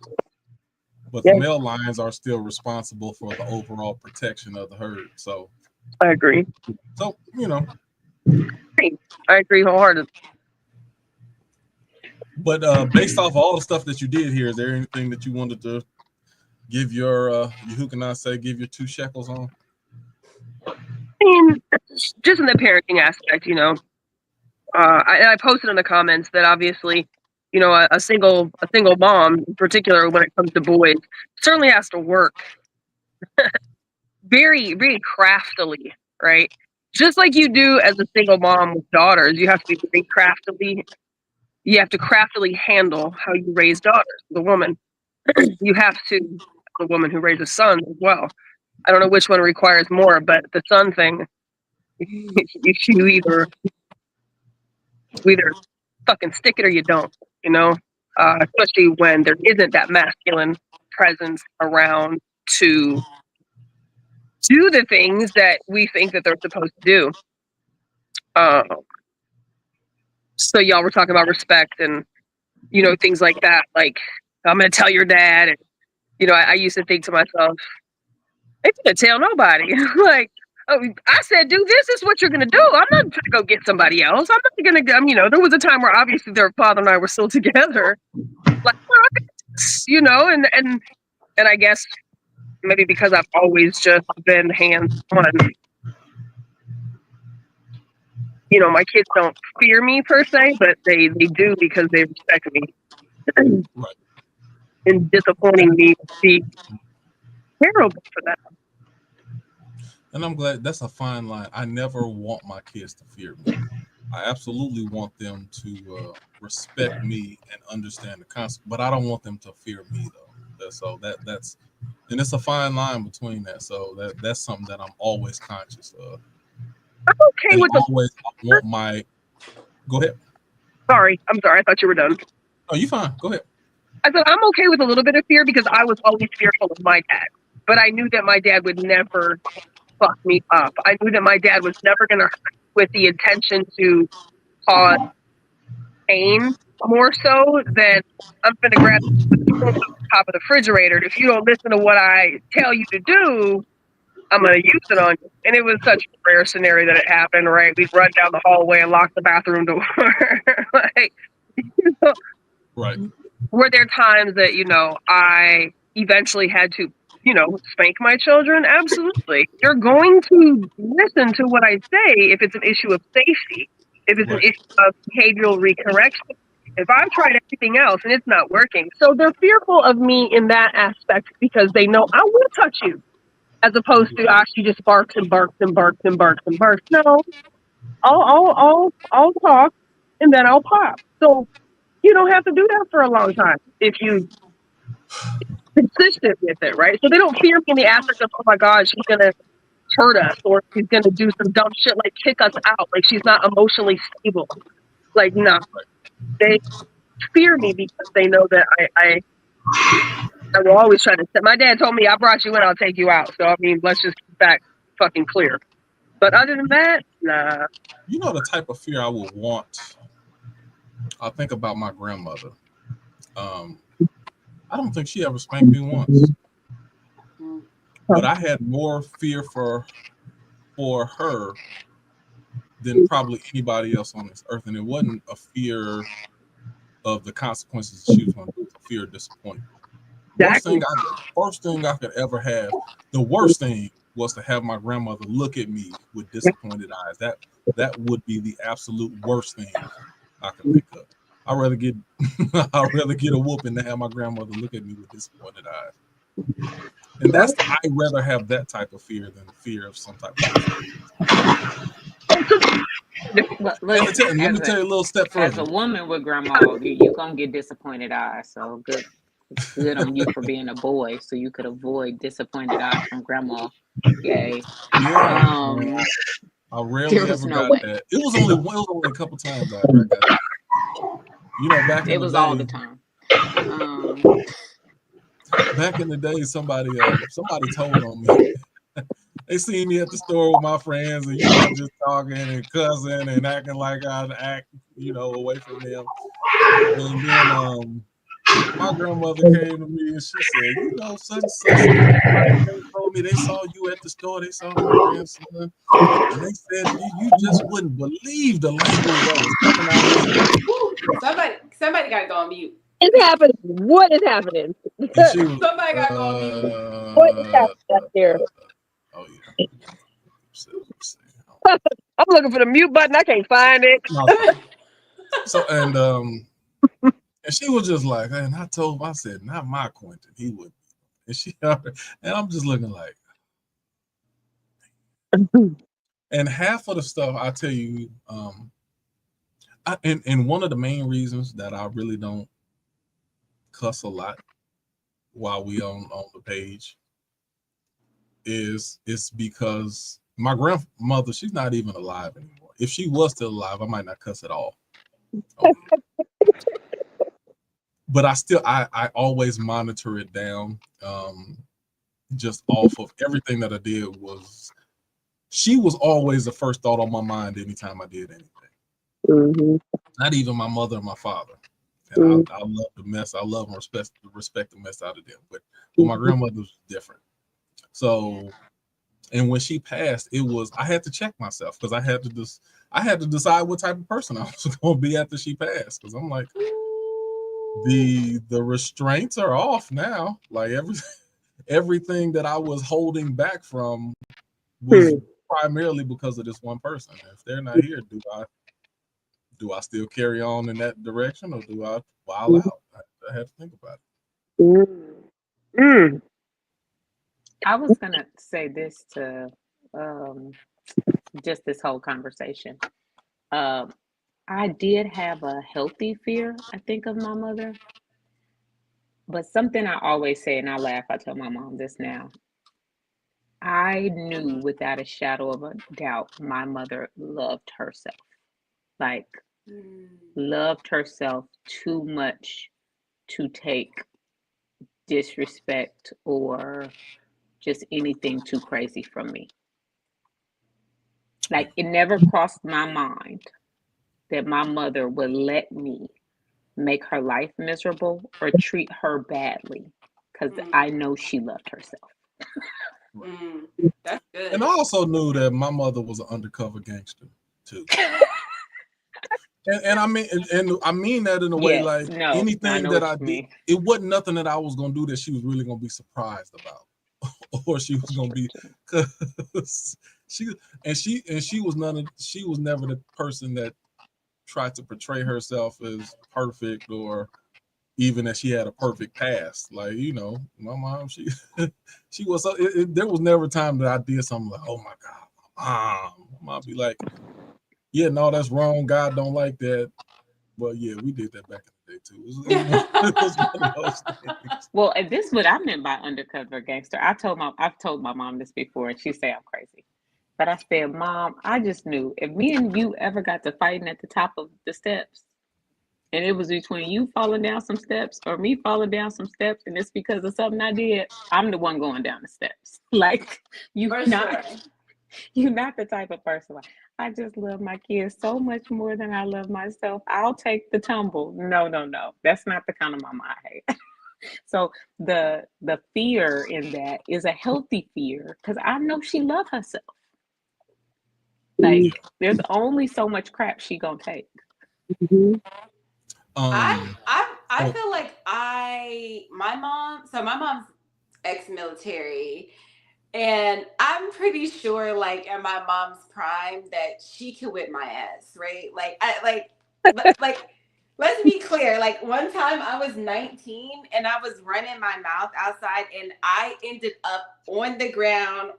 But the male lions are still responsible for the overall protection of the herd. So I agree. So, I agree wholeheartedly. But based off all the stuff that you did here, is there anything that you wanted to give your give your 2 shekels on? I mean, just in the parenting aspect, I posted in the comments that obviously, a single mom, in particular when it comes to boys, certainly has to work very, very craftily, right? Just like you do as a single mom with daughters, you have to be very craftily. You have to craftily handle how you raise daughters. The woman, you have to, the woman who raises sons as well. I don't know which one requires more, but the son thing, you either fucking stick it or you don't, especially when there isn't that masculine presence around to do the things that we think that they're supposed to do. So y'all were talking about respect and, things like that. Like, I'm going to tell your dad. And, I used to think to myself, I can't tell nobody. Like, oh, I said, do this is what you're going to do. I'm not going to go get somebody else. I'm not going to, there was a time where obviously their father and I were still together. Like, and I guess maybe because I've always just been hands-on, my kids don't fear me per se, but they do because they respect me. Right. And disappointing me would be terrible for them. And I'm glad that's a fine line. I never want my kids to fear me. I absolutely want them to respect me and understand the concept, but I don't want them to fear me though. That's and it's a fine line between that. So that's something that I'm always conscious of. I'm okay And with I want my. Go ahead. Sorry, I'm sorry. I thought you were done. Oh, you fine. Go ahead. I said I'm okay with a little bit of fear because I was always fearful of my dad, but I knew that my dad would never fuck me up. I knew that my dad was never going to hurt with the intention to cause pain more so than I'm going to grab the top of the refrigerator. If you don't listen to what I tell you to do, I'm going to use it on you. And it was such a rare scenario that it happened, right? We'd run down the hallway and lock the bathroom door. Like, you know, right. Were there times that, I eventually had to, spank my children? Absolutely. You're going to listen to what I say if it's an issue of safety, if it's an issue of behavioral recorrection. If I've tried everything else and it's not working. So they're fearful of me in that aspect because they know I will touch you. As opposed to she just barks and barks and barks and barks and barks. No, I'll talk and then I'll pop. So you don't have to do that for a long time if you consistent with it, right? So they don't fear me in the aspect of, oh my God, she's gonna hurt us or she's gonna do some dumb shit like kick us out, like she's not emotionally stable. Like no, they fear me because they know that I will always try to. My dad told me, I brought you in, I'll take you out. So I mean, let's just keep that fucking clear. But other than that, nah. You know the type of fear I would want. I think about my grandmother. I don't think she ever spanked me once, but I had more fear for her than probably anybody else on this earth, and it wasn't a fear of the consequences she was going to do. It's a fear of disappointment. First thing I could ever have. The worst thing was to have my grandmother look at me with disappointed eyes. That would be the absolute worst thing I could think of. I'd rather get a whooping than have my grandmother look at me with disappointed eyes. And I'd rather have that type of fear than fear of some type of fear. Look, Let me tell you a little step further. As a woman with grandma, you're gonna get disappointed eyes. So good on you for being a boy, so you could avoid disappointed eyes from grandma. Yay. Yeah. I rarely ever got that. It was only a couple times I got that. Back in the day, it was all the time. Back in the day, somebody told on me. They seen me at the store with my friends and just talking and cussing and acting like I'd act, away from them. And then my grandmother came to me and she said, such and such. They told me they saw you at the store. They saw my grandson, and they said you just wouldn't believe the language that was coming out of his mouth. Somebody got to go on mute. It's happening. What is happening? Somebody got to go on mute. What is happening there? Oh yeah. I'm looking for the mute button. I can't find it. So and she was just like, and I said, not my Quentin, he would. And I'm just looking like, and half of the stuff I tell you, and one of the main reasons that I really don't cuss a lot while we on the page is because my grandmother, she's not even alive anymore. If she was still alive, I might not cuss at all. Okay. But I always monitor it down, just off of everything that I did. She was always the first thought on my mind anytime I did anything. Mm-hmm. Not even my mother and my father. And I love the mess. I love and respect the mess out of them. But my grandmother was different. So, and when she passed, I had to check myself because I had to decide what type of person I was going to be after she passed. Because I'm like, the restraints are off now. Like everything that I was holding back from was primarily because of this one person. If they're not here, do I still carry on in that direction, or do I wild out? I had to think about it. I was gonna say this to just this whole conversation. I did have a healthy fear, I think, of my mother. But something I always say, and I laugh, I tell my mom this now. I knew without a shadow of a doubt my mother loved herself. Like, loved herself too much to take disrespect or just anything too crazy from me. Like, it never crossed my mind that my mother would let me make her life miserable or treat her badly, because I know she loved herself. That's good. And I also knew that my mother was an undercover gangster too. and I mean that in a way, like anything that I did, it wasn't nothing that I was gonna do that she was really gonna be surprised about, or she was gonna be, because she was never the person that tried to portray herself as perfect, or even that she had a perfect past. Like, you know, my mom, she was so, there was never a time that I did something like, oh my God, my mom be like, yeah, no, that's wrong. God don't like that. But yeah, we did that back in the day too. It was one of those things. Well, and this is what I meant by undercover gangster. I've told my mom this before, and she say I'm crazy. But I said, Mom, I just knew if me and you ever got to fighting at the top of the steps, and it was between you falling down some steps or me falling down some steps, and it's because of something I did, I'm the one going down the steps. Like, you're not the type of person like, I just love my kids so much more than I love myself. I'll take the tumble. No. That's not the kind of mama I hate. So the fear in that is a healthy fear, because I know she loves herself. Like, there's only so much crap she gonna take. I feel like my mom's ex-military, and I'm pretty sure, like, in my mom's prime, that she could whip my ass, right? Like, let's be clear. Like, one time I was 19 and I was running my mouth outside, and I ended up on the ground,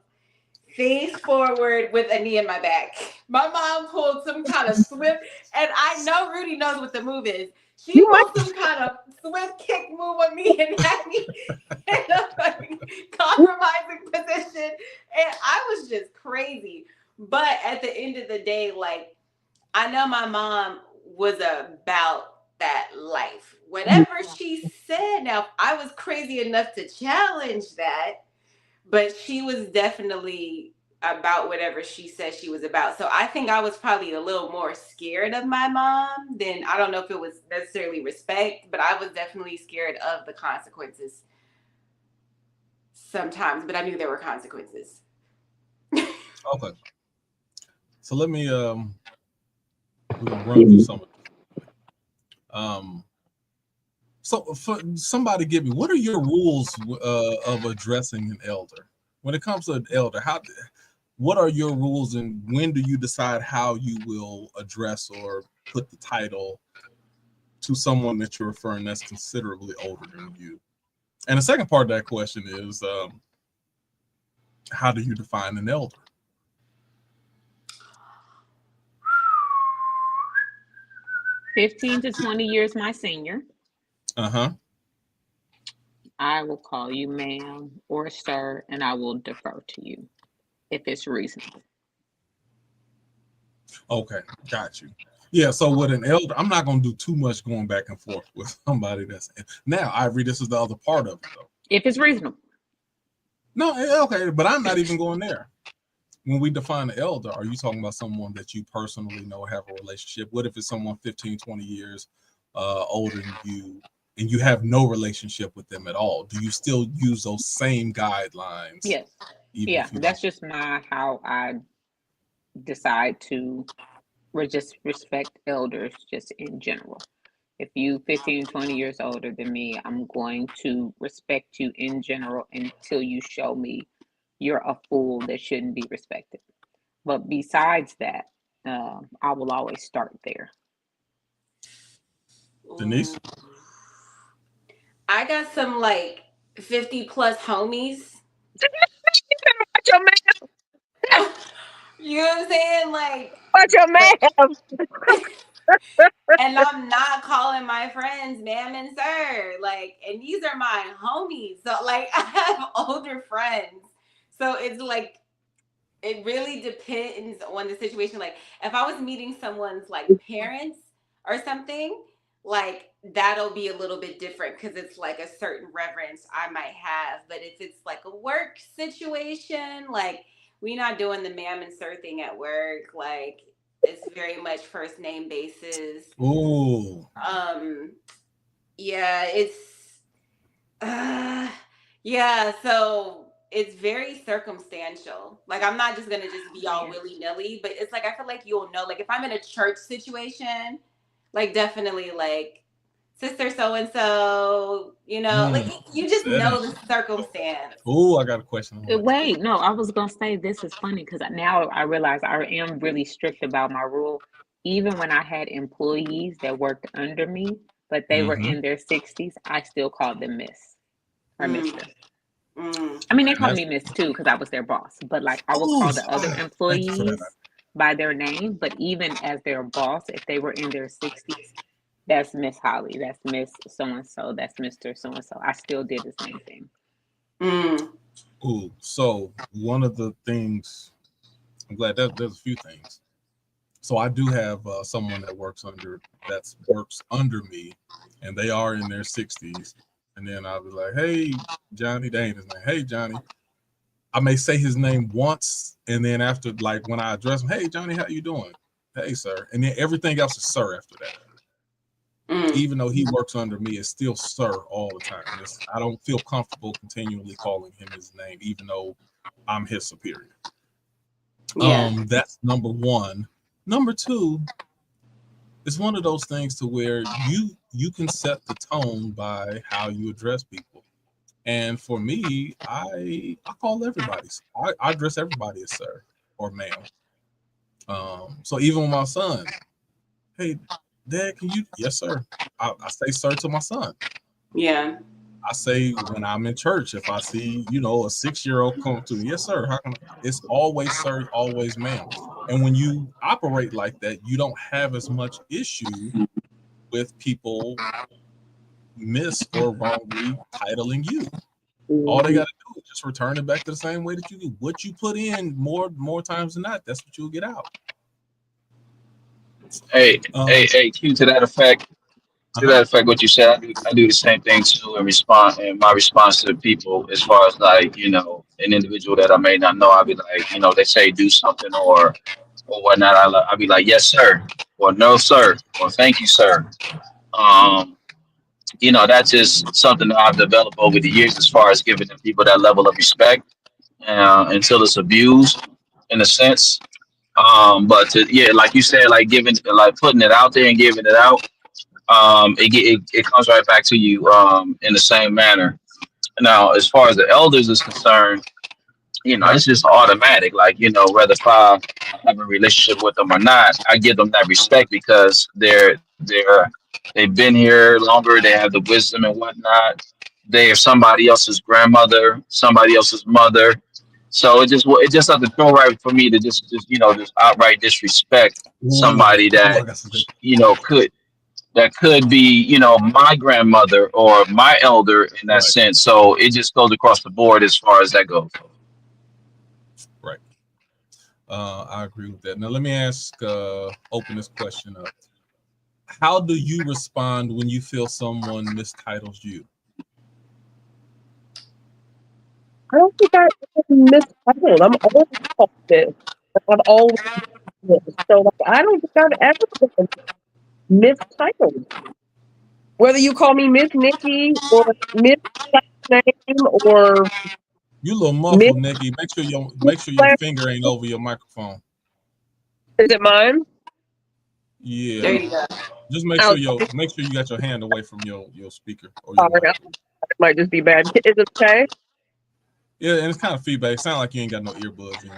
face forward, with a knee in my back. My mom pulled some kind of swift, and I know Rudy knows what the move is. She pulled some kind of swift kick move on me and had me in a compromising position. And I was just crazy. But at the end of the day, like, I know my mom was about that life. Whatever she said, now, I was crazy enough to challenge that, but she was definitely about whatever she said she was about. So I think I was probably a little more scared of my mom than, I don't know if it was necessarily respect, but I was definitely scared of the consequences sometimes, but I knew there were consequences. Okay. So let me we're gonna run through some of it. So for somebody give me, what are your rules of addressing an elder? When it comes to an elder, what are your rules, and when do you decide how you will address or put the title to someone that you're referring that's considerably older than you? And the second part of that question is, how do you define an elder? "15 to 20 years my senior. Uh-huh. I will call you ma'am or sir, and I will defer to you if it's reasonable." Okay, got you. Yeah, so with an elder, I'm not going to do too much going back and forth with somebody that's now. Ivory, this is the other part of it, though. If it's reasonable. No, okay, but I'm not even going there. When we define an elder, are you talking about someone that you personally know, have a relationship? What if it's someone 15, 20 years older than you, and you have no relationship with them at all? Do you still use those same guidelines? Yes. Yeah, that's just how I decide to just respect elders just in general. If you 15, 20 years older than me, I'm going to respect you in general until you show me you're a fool that shouldn't be respected. But besides that, I will always start there. Denise? I got some like 50 plus homies. You know what I'm saying? Like, Watch your man. and I'm not calling my friends ma'am and sir. Like, and these are my homies. So like I have older friends. So it's like it really depends on the situation. Like if I was meeting someone's like parents or something, like that'll be a little bit different because it's like a certain reverence I might have. But if it's like a work situation, like we're not doing the ma'am and sir thing at work. Like it's very much first name basis. Ooh. Yeah, it's yeah, so it's very circumstantial. Like I'm not just gonna just be all willy-nilly, but it's like I feel like you'll know. Like if I'm in a church situation, like definitely like sister so and so, you know, like you just know the circumstance. Ooh, I got a question. Wait, no, I was gonna say this is funny because now I realize I am really strict about my rule. Even when I had employees that worked under me, but they were in their 60s, I still called them Miss or Mister. I mean, they called me Miss too because I was their boss, but like I would call the other employees by their name. But even as their boss, if they were in their 60s, that's Miss Holly, that's Miss so and so, that's Mr. so and so. I still did the same thing. Ooh, so one of the things, I'm glad that there's a few things. So I do have someone that works under me, and they are in their 60s. And then I'll be like, hey, Johnny, that ain't his name. Hey, Johnny. I may say his name once, and then after, like, when I address him, hey, Johnny, how you doing? Hey, sir. And then everything else is sir after that. Even though he works under me, it's still sir all the time. I don't feel comfortable continually calling him his name, even though I'm his superior. Yeah. That's number one. Number two, it's one of those things to where you can set the tone by how you address people. And for me, I call everybody. I address everybody as sir or ma'am. So even with my son, hey, Dad, can you? Yes, sir. I say sir to my son. Yeah. I say when I'm in church, if I see, a 6-year-old come to me, yes, sir. How can it's always sir, always ma'am. And when you operate like that, you don't have as much issue with people miss or wrongly titling you. All they got to do is just return it back to the same way that you do. What you put in more times than not, that's what you'll get out. Hey, Q, to that effect, what you said, I do the same thing too in my response to people as far as like, an individual that I may not know, I'll be like, they say do something or whatnot. I'll be like, yes, sir, or no, sir, or thank you, sir. That's just something that I've developed over the years as far as giving the people that level of respect until it's abused in a sense. But like you said, like putting it out there and giving it out, it comes right back to you in the same manner. Now, as far as the elders is concerned, it's just automatic. Like, whether if I have a relationship with them or not, I give them that respect because they've been here longer. They have the wisdom and whatnot. They are somebody else's grandmother, somebody else's mother. So it just doesn't feel right for me to just outright disrespect somebody that could be my grandmother or my elder in that sense. So it just goes across the board as far as that goes. Right. I agree with that. Now let me open this question up. How do you respond when you feel someone mistitles you? I don't think I ever mistitled. I'm always called this. I've always been this. So like, I don't think I've ever been mistitled. Whether you call me Miss Nikki or Miss name or you a little muffled, Nikki. Make sure your finger ain't over your microphone. Is it mine? Yeah. There you go. Just make sure you got your hand away from your speaker. Or your it might just be bad. Is it okay? Yeah, and it's kind of feedback. It sounds like you ain't got no earbuds in.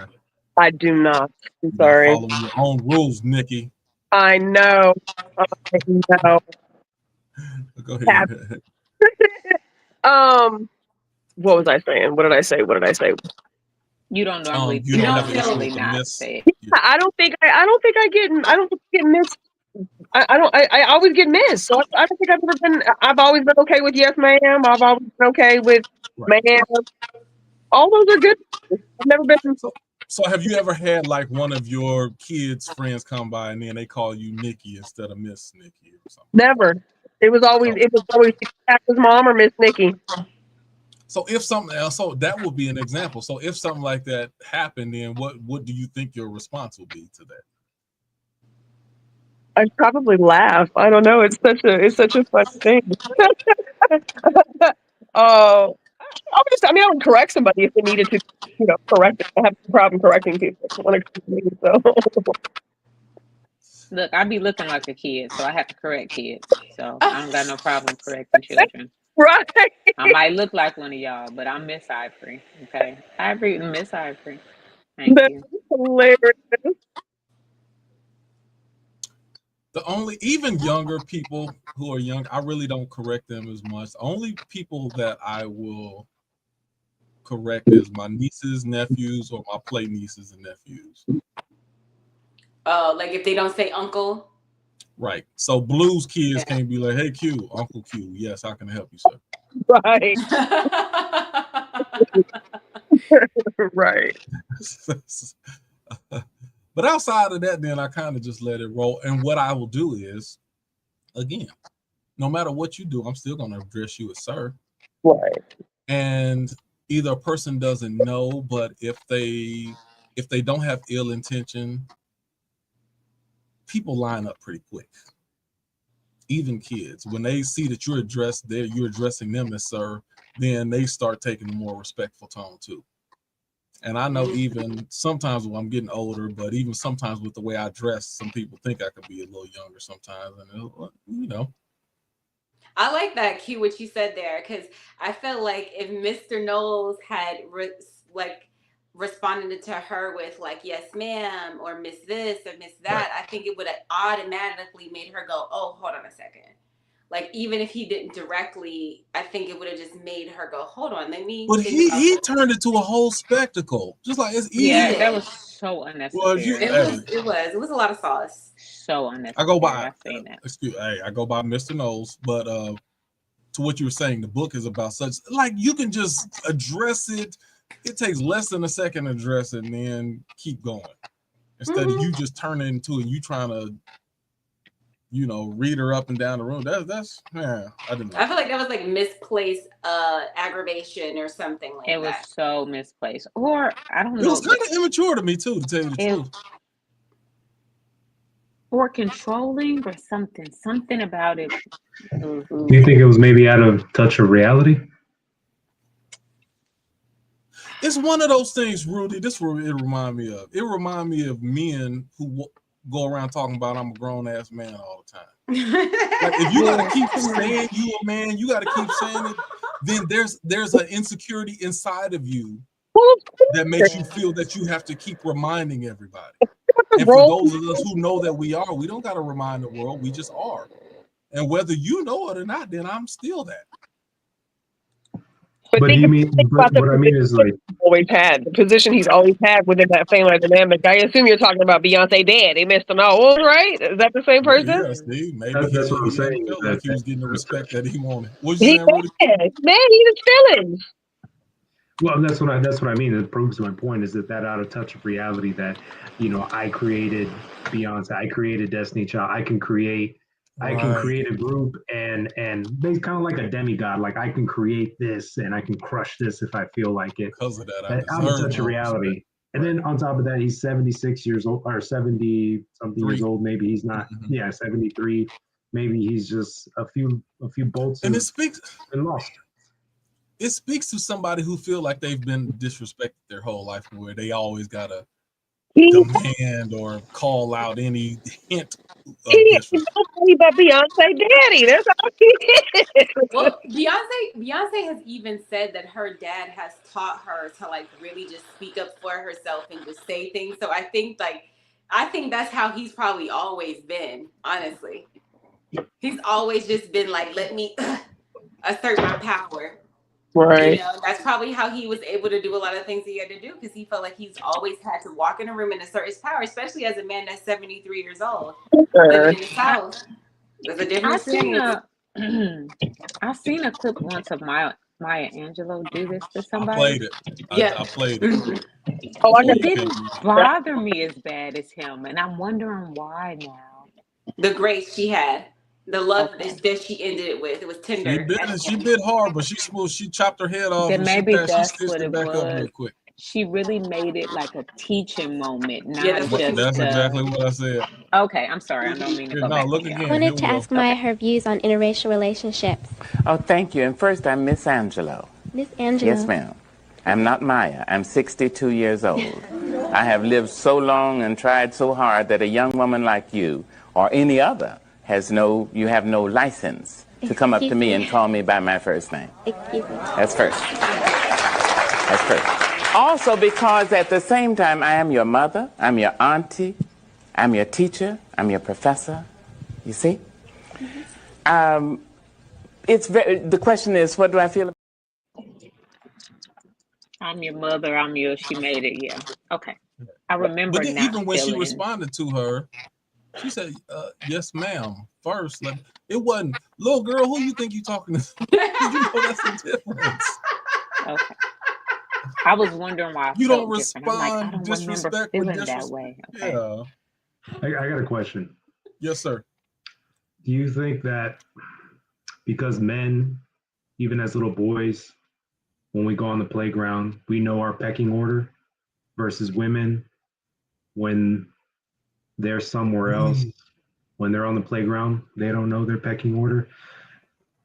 I do not. I'm sorry. Following your own rules, Nikki. I know. Go ahead. What was I saying? What did I say? You don't normally. You don't have an issue normally with the not miss. say it. I don't think I get missed. I always get missed. So I don't think I've always been okay with yes, ma'am. I've always been okay with Right. ma'am. All those are good. I've never been. So have you ever had like one of your kids' friends come by and then they call you Nikki instead of Miss Nikki or something? Never. It was always his mom or Miss Nikki. So if something else, so that would be an example. So if something like that happened, then what do you think your response will be to that? I'd probably laugh. I don't know. It's such a fun thing. I would correct somebody if they needed to, correct it. I have no problem correcting people when it comes to me, so. Look, I be looking like a kid, so I have to correct kids. So I don't got no problem correcting children. Right. I might look like one of y'all, but I'm Miss Ivory. Okay, Ivory, Miss Ivory. Thank you. Hilarious. Even younger people who are young, I really don't correct them as much. The only people that I will correct is my nieces, nephews, or my play nieces and nephews. Oh, like if they don't say uncle. Right. So blues kids can't be like, hey Q, Uncle Q. Yes, how can I help you, sir? Right. Right. But outside of that, then I kind of just let it roll. And what I will do is, again, no matter what you do, I'm still going to address you as sir. Right. And either a person doesn't know, but if they don't have ill intention, people line up pretty quick. Even kids, when they see that you're addressing them as sir, then they start taking a more respectful tone too. And I know even sometimes when I'm getting older, but even sometimes with the way I dress, some people think I could be a little younger sometimes, and I like that, Q, what you said there, because I felt like if Mr. Knowles had responded to her with like, yes, ma'am, or miss this or miss that, right, I think it would have automatically made her go, oh, hold on a second. Like, even if he didn't directly, I think it would have just made her go, hold on, let me. But he turned it to a whole spectacle. Just like it's easy. Yeah, that was so unnecessary. It was a lot of sauce. So unnecessary. I go by I go by Mr. Knowles, but to what you were saying, the book is about such, like, you can just address it. It takes less than a second to address it and then keep going. Instead of you just turning into it, you trying to, read her up and down the room. That's I didn't know. I feel like that was like misplaced aggravation or something like that. It was so misplaced. Or I don't know. It was kind of immature to me too, to tell you the truth. Or controlling or something about it. Do you think it was maybe out of touch of reality? It's one of those things, Rudy. This what it remind me of. It remind me of men who go around talking about I'm a grown ass man all the time. Like, if you gotta keep saying you a man, you gotta keep saying it. Then there's an insecurity inside of you that makes you feel that you have to keep reminding everybody. And for those of us who know that we don't gotta remind the world. We just are. And whether you know it or not, then I'm still that. But do you mean? But what I mean is like always had the position he's always had within that family dynamic. I assume you're talking about Beyonce daddy, Mr. Knowles, right? Is that the same person? Yeah, Steve. Maybe that's what I'm saying. Like he was getting the respect that he wanted. What you saying, Rudy? Man, he's feelings. Well, that's what I mean. It proves my point. Is that out of touch of reality that I created Beyonce, I created Destiny Child, I can create a group and they kind of like a demigod. Like I can create this and I can crush this if I feel like it. Because of that, out of touch of reality. And then on top of that, he's 76 years old or 70 something years old. Maybe he's not. Yeah, 73. Maybe he's just a few bolts and it speaks and lost. It speaks to somebody who feel like they've been disrespected their whole life, where they always gotta demand or call out any hint of disrespect. About Beyonce daddy. That's all he is. Well, Beyonce has even said that her dad has taught her to like really just speak up for herself and just say things. So I think that's how he's probably always been, honestly. He's always just been like, let me assert my power. Right. That's probably how he was able to do a lot of things he had to do, because he felt like he's always had to walk in a room and assert his power, especially as a man that's 73 years old, living in the South. There's a different experience. I've seen a clip once of Maya Angelou do this to I somebody. played it. I played it. Oh, I It got didn't bother me as bad as him, and I'm wondering why now. The grace she had, the love that she ended it with, it was tender. She bit hard, but she smooth. She chopped her head off. Then And maybe she that's stitched what it it back up real was. quick. She really made it like a teaching moment, not just. That's exactly what I said. Okay, I'm sorry. I don't mean to go back. Look again. I wanted to ask Maya her views on interracial relationships. Oh, thank you. And first, I'm Miss Angelo. Miss Angelo. Yes, ma'am. I'm not Maya. I'm 62 years old. I have lived so long and tried so hard that a young woman like you or any other you have no license to come up to me and call me by my first name. Excuse me. That's first. That's first. Also, because at the same time, I am your mother, I'm your auntie, I'm your teacher, I'm your professor. You see? The question is, what do I feel about? I'm your mother. She made it. Yeah. Okay. I remember. But then even when she responded to her, she said, yes, ma'am, first. Like, it wasn't, little girl, who you think you talking to? You know that's the difference. Okay. I was wondering why. You don't respond disrespect with disrespect. That way. Okay. Yeah. I got a question. Yes, sir. Do you think that because men, even as little boys, when we go on the playground, we know our pecking order versus women when they're somewhere else, when they're on the playground, they don't know their pecking order?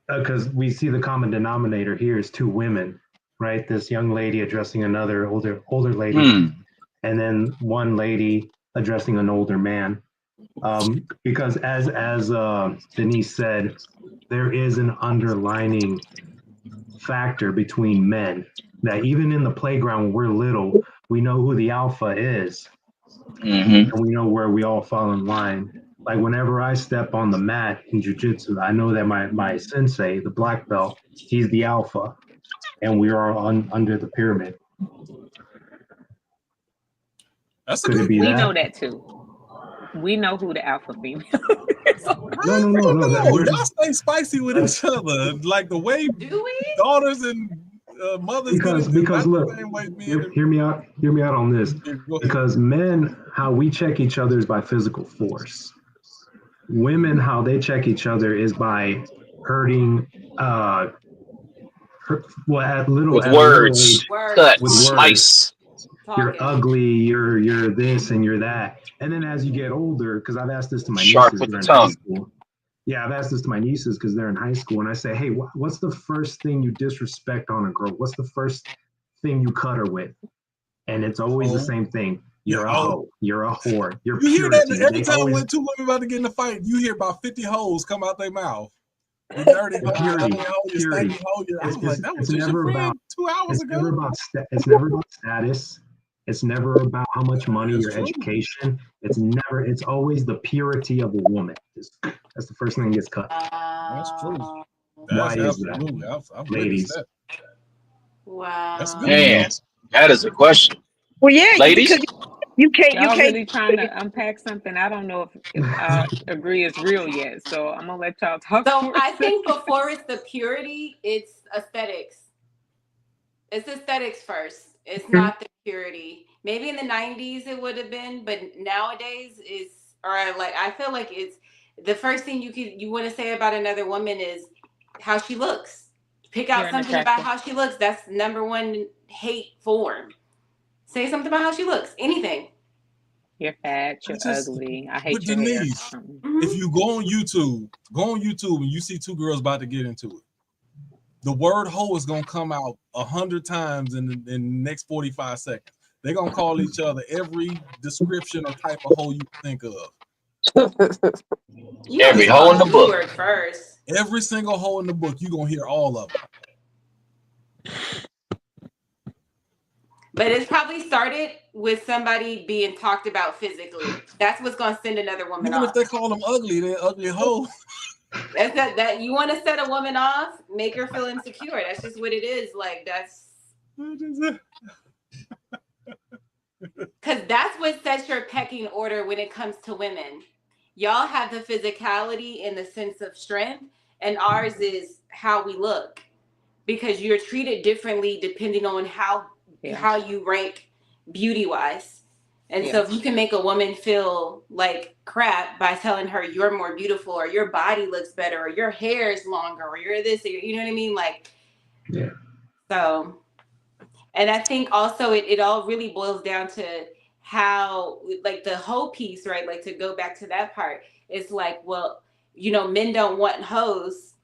Because we see the common denominator here is two women, right? This young lady addressing another older lady, and then one lady addressing an older man. Because as Denise said, there is an underlining factor between men that even in the playground when we're little, we know who the alpha is, and we know where we all fall in line. Like whenever I step on the mat in jiu-jitsu, I know that my sensei, the black belt, he's the alpha, and we are under the pyramid. We know that too. We know who the alpha female is. No. Y'all stay spicy with each other. Like the way daughters and mothers. Because look, hear me out on this. Because men, how we check each other is by physical force. Women, how they check each other is by hurting. With words, cut, slice. You're ugly, you're this and you're that. And then as you get older, because I've asked this to my Sharp nieces with the in tongue. high school. Yeah, I've asked this to my nieces because they're in high school, and I say, hey, what's the first thing you disrespect on a girl? What's the first thing you cut her with? And it's always the same thing. You're a hoe. You're a whore. You're You hear that purity. every time when two women about to get in a fight, you hear about 50 hoes come out their mouth. The dirty purity. It's never about 2 hours ago. It's never about status. It's never about how much money, your education. It's always the purity of a woman. That's the first thing that gets cut. That's true. Why is that? I've Ladies. that. Wow. That's good. Man, that is a question. Well, yeah, ladies. You can't. Really trying to unpack something. I don't know if I agree is real yet. So I'm gonna let y'all talk. So I think before it's the purity, it's aesthetics. It's aesthetics first. It's not the purity. Maybe in the 90s it would have been, but nowadays I feel like it's the first thing you want to say about another woman is how she looks. Pick out something about how she looks. That's number one hate form. Say something about how she looks. Anything. You're fat. You're ugly. I hate your Denise, hair. if you go on YouTube and you see two girls about to get into it, the word hoe is gonna come out 100 times in the next 45 seconds. They're gonna call each other every description or type of hoe you can think of. Every hoe in the book. First. Every single hoe in the book, you're gonna hear all of them. But it's probably started with somebody being talked about physically. That's what's gonna send another woman Even off. if they call them ugly, they're ugly hoe. That's that you want to set a woman off, make her feel insecure. That's just what it is. Like that's because that's what sets your pecking order when it comes to women. Y'all have the physicality and the sense of strength, and ours is how we look, because you're treated differently depending on how you rank beauty wise. And so if you can make a woman feel like crap by telling her you're more beautiful, or your body looks better, or your hair is longer, or you're this, or you know what I mean? Like, so, and I think also it all really boils down to how, like the whole piece, right? Like to go back to that part, it's like, well, you know, men don't want hoes.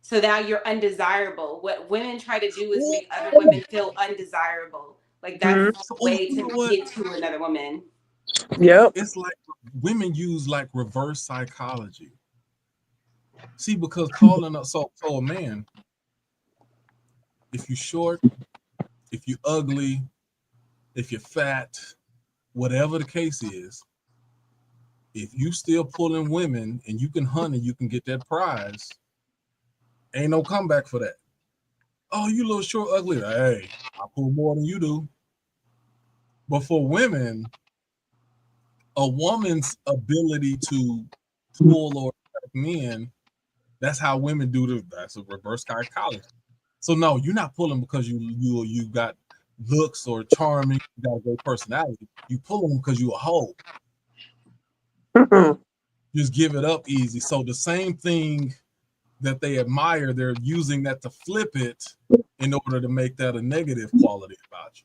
So now you're undesirable. What women try to do is make other women feel undesirable. Like that's the way to get to another woman. Yep. It's like women use like reverse psychology. See, because calling up so a man, if you're short, if you're ugly, if you're fat, whatever the case is, if you still pulling women and you can hunt and you can get that prize, ain't no comeback for that. Oh, you little short, ugly. Hey, I pull more than you do. But for women, a woman's ability to pull or attract men, that's how women do that's a reverse psychology. So no, you're not pulling because you got looks or charming, you got a great personality. You pulling them because you a hoe. Just give it up easy. So the same thing that they admire, they're using that to flip it in order to make that a negative quality about you.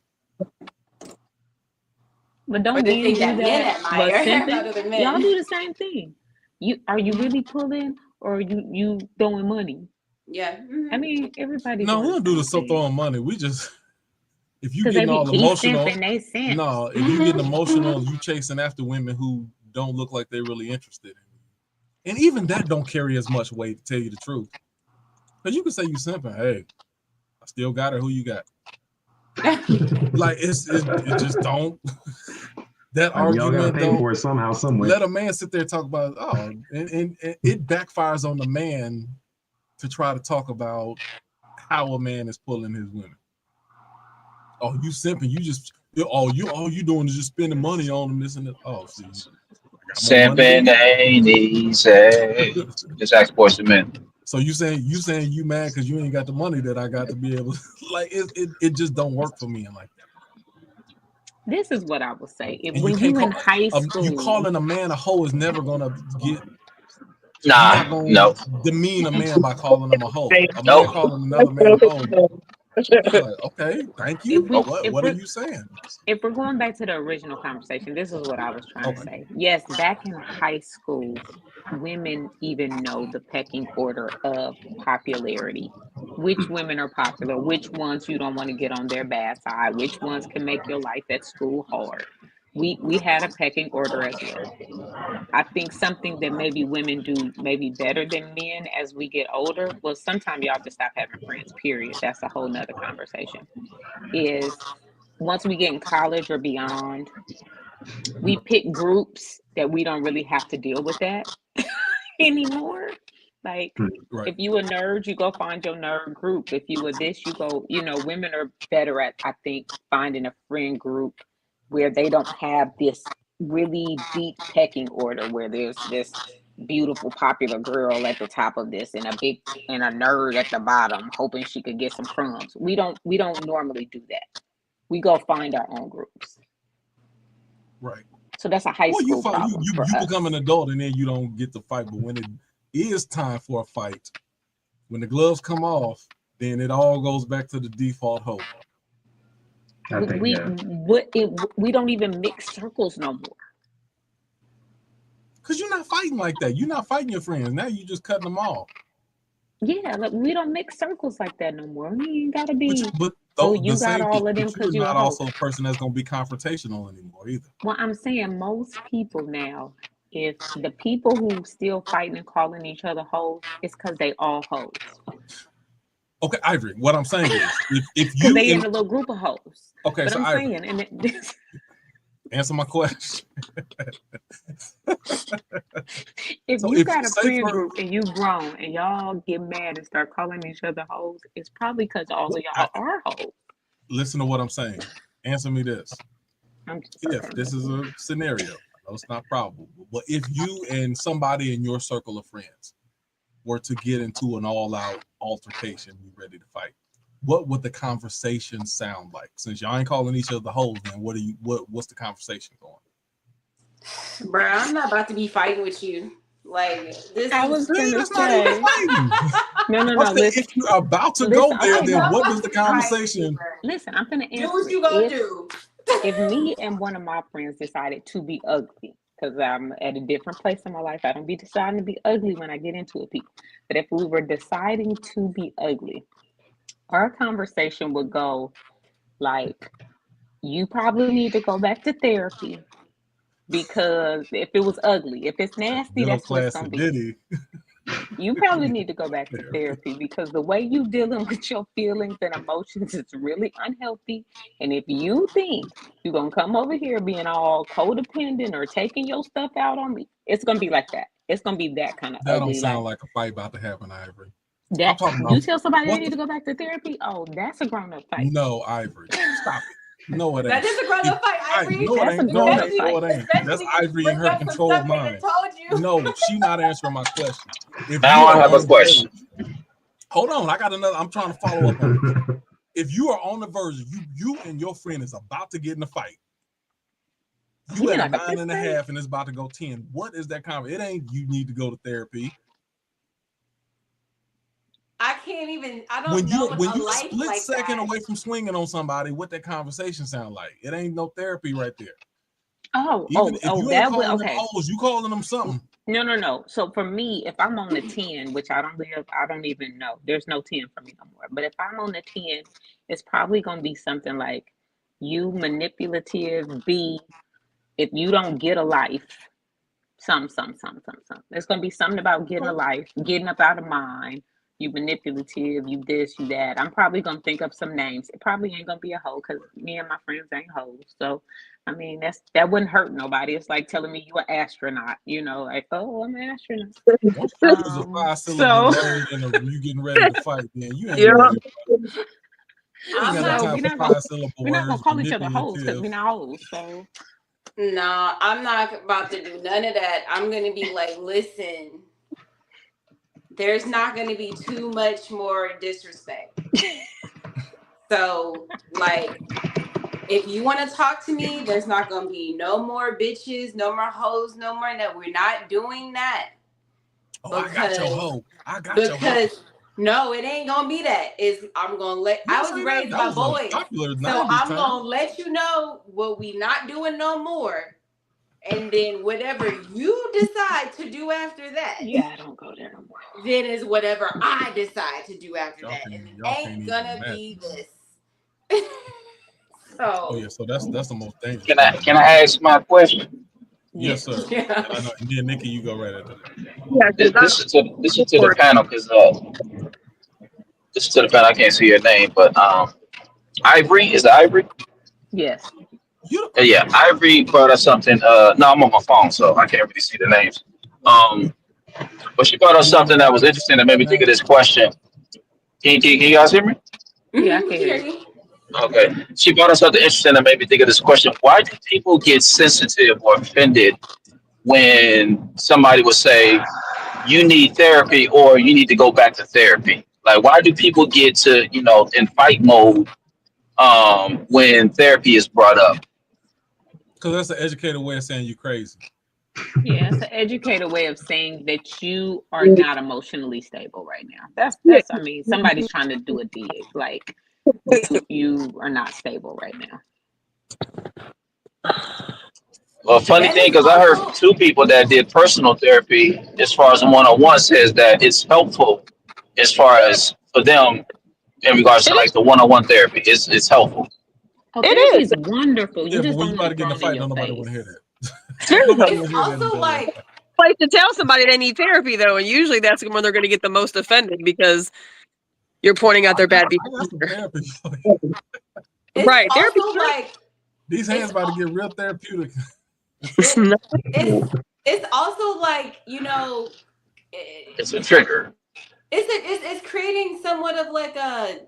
But don't men do that? But simping, y'all do the same thing. Are you really pulling, or are you throwing money? Yeah. I mean, everybody. No, we don't do the throwing money. We just, if you getting all emotional, no, if you getting emotional, you chasing after women who don't look like they're really interested in you. And even that don't carry as much weight, to tell you the truth. Because you can say you simping, hey, I still got her, who you got? Like it just don't. That argument pay for it somehow, some way. Let a man sit there and talk about and it backfires on the man to try to talk about how a man is pulling his women. Oh, you simping? You just all you doing is just spending money on them, this and that. Oh, see, simping ain't easy. Just ask boys to men. So you saying you mad because you ain't got the money that I got to be able to, like it just don't work for me and like that. This is what I would say. If when you in high school, you calling a man a hoe is never gonna get. No. Demean a man by calling him a hoe. A man calling another man a hoe. Like, okay, thank you. What are you saying? If we're going back to the original conversation, this is what I was trying to say. Yes, back in high school, women even know the pecking order of popularity. Which women are popular, which ones you don't want to get on their bad side, which ones can make your life at school hard. We had a pecking order as well. I think something that maybe women do maybe better than men as we get older, well, sometimes y'all just stop having friends, period. That's a whole nother conversation. Is once we get in college or beyond, we pick groups that we don't really have to deal with that anymore. Like, if you a nerd, you go find your nerd group. If you were this, you go, women are better at, I think, finding a friend group where they don't have this really deep pecking order where there's this beautiful popular girl at the top of this and a nerd at the bottom hoping she could get some crumbs. We don't normally do that. We go find our own groups. Right. So that's a high school problem. You become an adult and then you don't get to fight, but when it is time for a fight, when the gloves come off, then it all goes back to the default hope. We don't even mix circles no more. Because you're not fighting like that. You're not fighting your friends. Now you just cutting them off. Yeah, like we don't mix circles like that no more. We ain't gotta be. But you got all of them because you're not also a person that's gonna be confrontational anymore either. Well, I'm saying most people now, if the people who still fighting and calling each other hoes, it's because they all hoes. Okay, Ivory. What I'm saying is, if you because they in a little group of hoes. Okay, but so I'm Ivory, saying, answer my question. If So you if got a say friend for group and you grown and y'all get mad and start calling each other hoes, it's probably because all of y'all are hoes. listen to what I'm saying. Answer me this. I'm just If this is a scenario, I know it's not probable, but if you and somebody in your circle of friends were to get into an all-out altercation, you ready to fight, what would the conversation sound like? Since y'all ain't calling each other hoes, then what's the conversation going? Bruh, I'm not about to be fighting with you. Like this I is was gonna That's not even say fighting. no. Listen, If you're about to listen. go there, Okay, then no. what does the conversation? Listen, I'm gonna do answer what you it. gonna do. If me and one of my friends decided to be ugly, because I'm at a different place in my life, I don't be deciding to be ugly when I get into it, people. But if we were deciding to be ugly, our conversation would go like, you probably need to go back to therapy. Because if it was ugly, if it's nasty, Middle that's what it's class gonna be. Diddy. You probably need to go back to therapy because the way you dealing with your feelings and emotions is really unhealthy. And if you think you're gonna come over here being all codependent or taking your stuff out on me, it's gonna be like that. It's gonna be that kind of That don't ugly. sound Like like a fight about to happen, Ivory. I'm that. talking You about tell somebody they what need the to go back to therapy. Oh, that's a grown up fight. no, Ivory. Stop it. No, it ain't. That is a grown up fight, Ivory. No, it That's a ain't. No, grown it up ain't. No, fight. it ain't. That's Ivory and Bring her up some controlled stuff they done mind. told you. No, she not answering my question. If Now you I are have a on the question. verge, hold on, I got another. I'm trying to follow up on this. If you are on the verge, you and your friend is about to get in a fight. You at a like a 9.5 and it's about to go 10. What is that conversation? It ain't you need to go to therapy. I can't even. I don't When know you a life split like second that. away from swinging on somebody, what that conversation sound like? It ain't no therapy right there. Oh, Even if you ain't that would calling them okay. hoes, you calling them something. No. So for me, if I'm on the 10, which I don't even know. There's no 10 for me no more. But if I'm on the 10, it's probably gonna be something like you manipulative, B, if you don't get a life, some. There's gonna be something about getting a life, getting up out of mine, you manipulative, you this, you that. I'm probably gonna think of some names. It probably ain't gonna be a hoe because me and my friends ain't hoes. So I mean that wouldn't hurt nobody. It's like telling me you an astronaut, like, oh, I'm an astronaut. Once you use a 5-syllable word and you getting ready to fight, then you ain't ready. You ain't got no time for 5-syllable we're not gonna words. call each other hoes because we're not hoes. So No, I'm not about to do none of that. I'm gonna be like, listen, there's not gonna be too much more disrespect. So, like, if you want to talk to me, there's not gonna be no more bitches, no more hoes, no more. No, we're not doing that. Oh, I got your hoe. I got your hoe. No, it ain't gonna be that. I'm gonna let. I was raised by boys, so I'm gonna let you know what we not doing no more. And then whatever you decide to do after that, yeah, I don't go there no more. then is whatever I decide to do after that, and it ain't gonna be this. Oh yeah, so that's the most dangerous. Can I ask my question? Yes, sir. Yeah. And I know, and then Nikki, you go right after that. Yeah, This is to the panel because this is to the panel. I can't see your name, but Ivory, is it Ivory? Yes. Yeah, Ivory brought up something. No, I'm on my phone, so I can't really see the names. But she brought up something that was interesting that made me think of this question. Can you guys hear me? Yeah, I can hear you. Okay. She brought up something interesting that made me think of this question. Why do people get sensitive or offended when somebody would say, you need therapy or you need to go back to therapy? Like, why do people get to, in fight mode when therapy is brought up? Because that's an educated way of saying you crazy. Yeah, it's an educated way of saying that you are not emotionally stable right now. That's I mean, somebody's trying to do a dig. Like you are not stable right now. Well, funny thing, because I heard two people that did personal therapy as far as one-on-one says that it's helpful as far as for them in regards to like the one-on-one therapy. It's helpful. Oh, therapy is wonderful. You Yeah, just but when don't you want about to it get in a thrown fight, in your nobody face. want to hear that. It's also like place to tell somebody they need therapy though, and usually that's when they're going to get the most offended because you're pointing out their bad behavior. Right, therapy. Also like these hands about to get real therapeutic. it's it's also like, It's a trigger. It's creating somewhat of like a,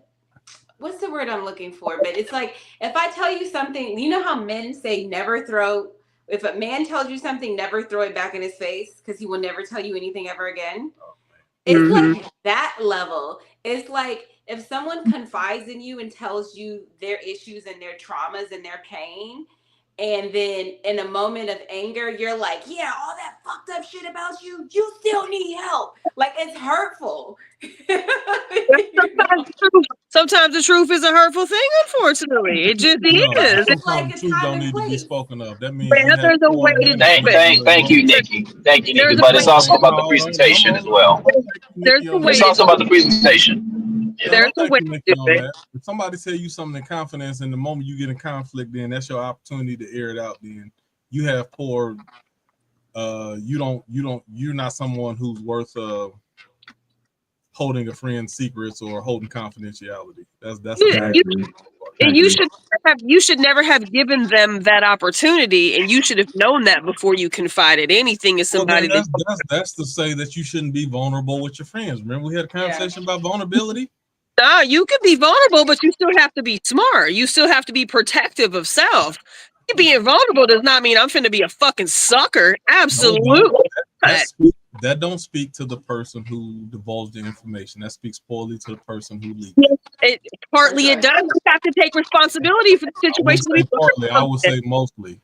what's the word I'm looking for? But it's like, if I tell you something, you know how men say never throw, if a man tells you something, never throw it back in his face because he will never tell you anything ever again. It's like that level. It's like if someone confides in you and tells you their issues and their traumas and their pain, and then in a moment of anger, you're like, yeah, all that fucked up shit about you, you still need help. Like, it's hurtful. Sometimes the truth is a hurtful thing, unfortunately. It just is. Sometimes truth don't need to be spoken of. That means there's a way to do it. Thank you, Nikki. Thank you, Nikki. But it's also about the presentation as well. There's a way. It's also about the presentation. There's a way to do it. If somebody tell you something in confidence, and the moment you get in conflict, then that's your opportunity to air it out. Then you have poor. You're not someone who's worth holding a friend's secrets or holding confidentiality. That's you should never have given them that opportunity, and you should have known that before you confided anything in somebody. That's to say that you shouldn't be vulnerable with your friends. Remember we had a conversation about vulnerability? You can be vulnerable, but you still have to be smart. You still have to be protective of self. Being vulnerable does not mean I'm finna be a fucking sucker. Absolutely. That don't speak to the person who divulged the information. That speaks poorly to the person who leaked it. Partly it does. You have to take responsibility for the situation. I would say mostly.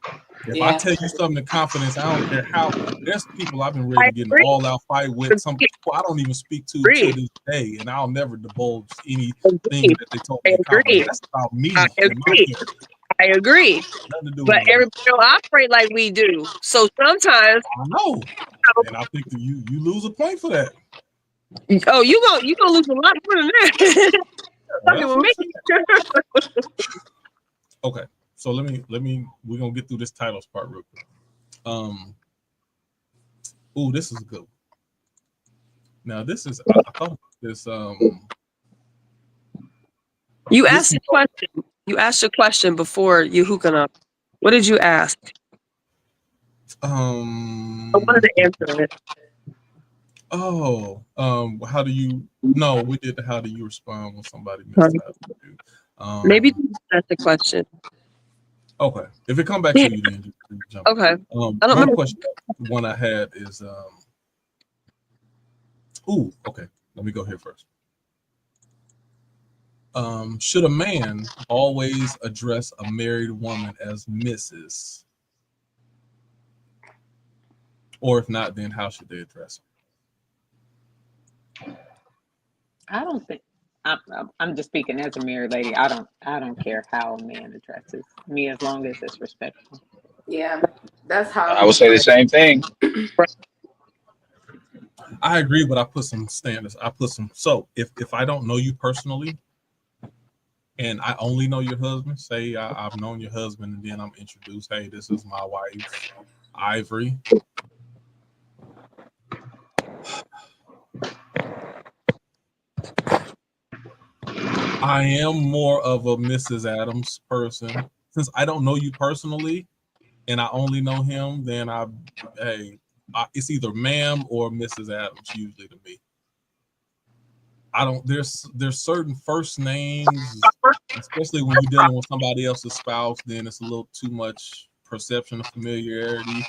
If I tell you something in confidence, I don't care how. There's people I've been ready to get an all-out fight with. Some people I don't even speak to this day, and I'll never divulge anything that they told me in confidence. That's about me. I agree. But everybody don't operate like we do. So sometimes I know. And I think that you lose a point for that. Oh, you gonna lose a lot more than that. Okay. So let me we're gonna get through this titles part real quick. This is good. Now this is I thought this You asked a question. You asked a question before you hooking up. What did you ask? I wanted to answer it. How do you? No, we did. How do you respond when somebody messes up? Maybe that's the question. Okay, if it come back to you, then you jump. Okay. One question, one I had is, okay. Let me go here first. Should a man always address a married woman as Mrs.? Or if not, then how should they address her? I don't think I'm just speaking as a married lady. I don't care how a man addresses me as long as it's respectful. Yeah, that's how I would say the same thing. I agree, but I put some standards. So if I don't know you personally, and I only know your husband, say I've known your husband, and then I'm introduced, hey, this is my wife, Ivory. I am more of a Mrs. Adams person. Since I don't know you personally, and I only know him, then it's either ma'am or Mrs. Adams usually to me. There's certain first names, especially when you're dealing with somebody else's spouse, then it's a little too much perception of familiarity.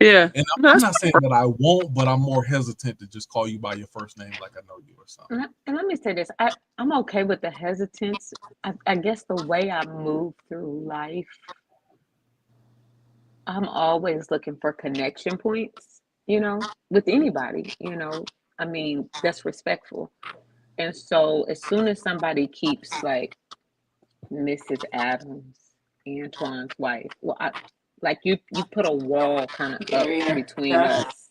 Yeah. And I'm not saying that I won't, but I'm more hesitant to just call you by your first name like I know you or something. And let me say this, I'm okay with the hesitance. I guess the way I move through life, I'm always looking for connection points, with anybody, I mean, that's respectful. And so as soon as somebody keeps like Mrs. Adams, Antoine's wife, well, you put a wall kind of up between us.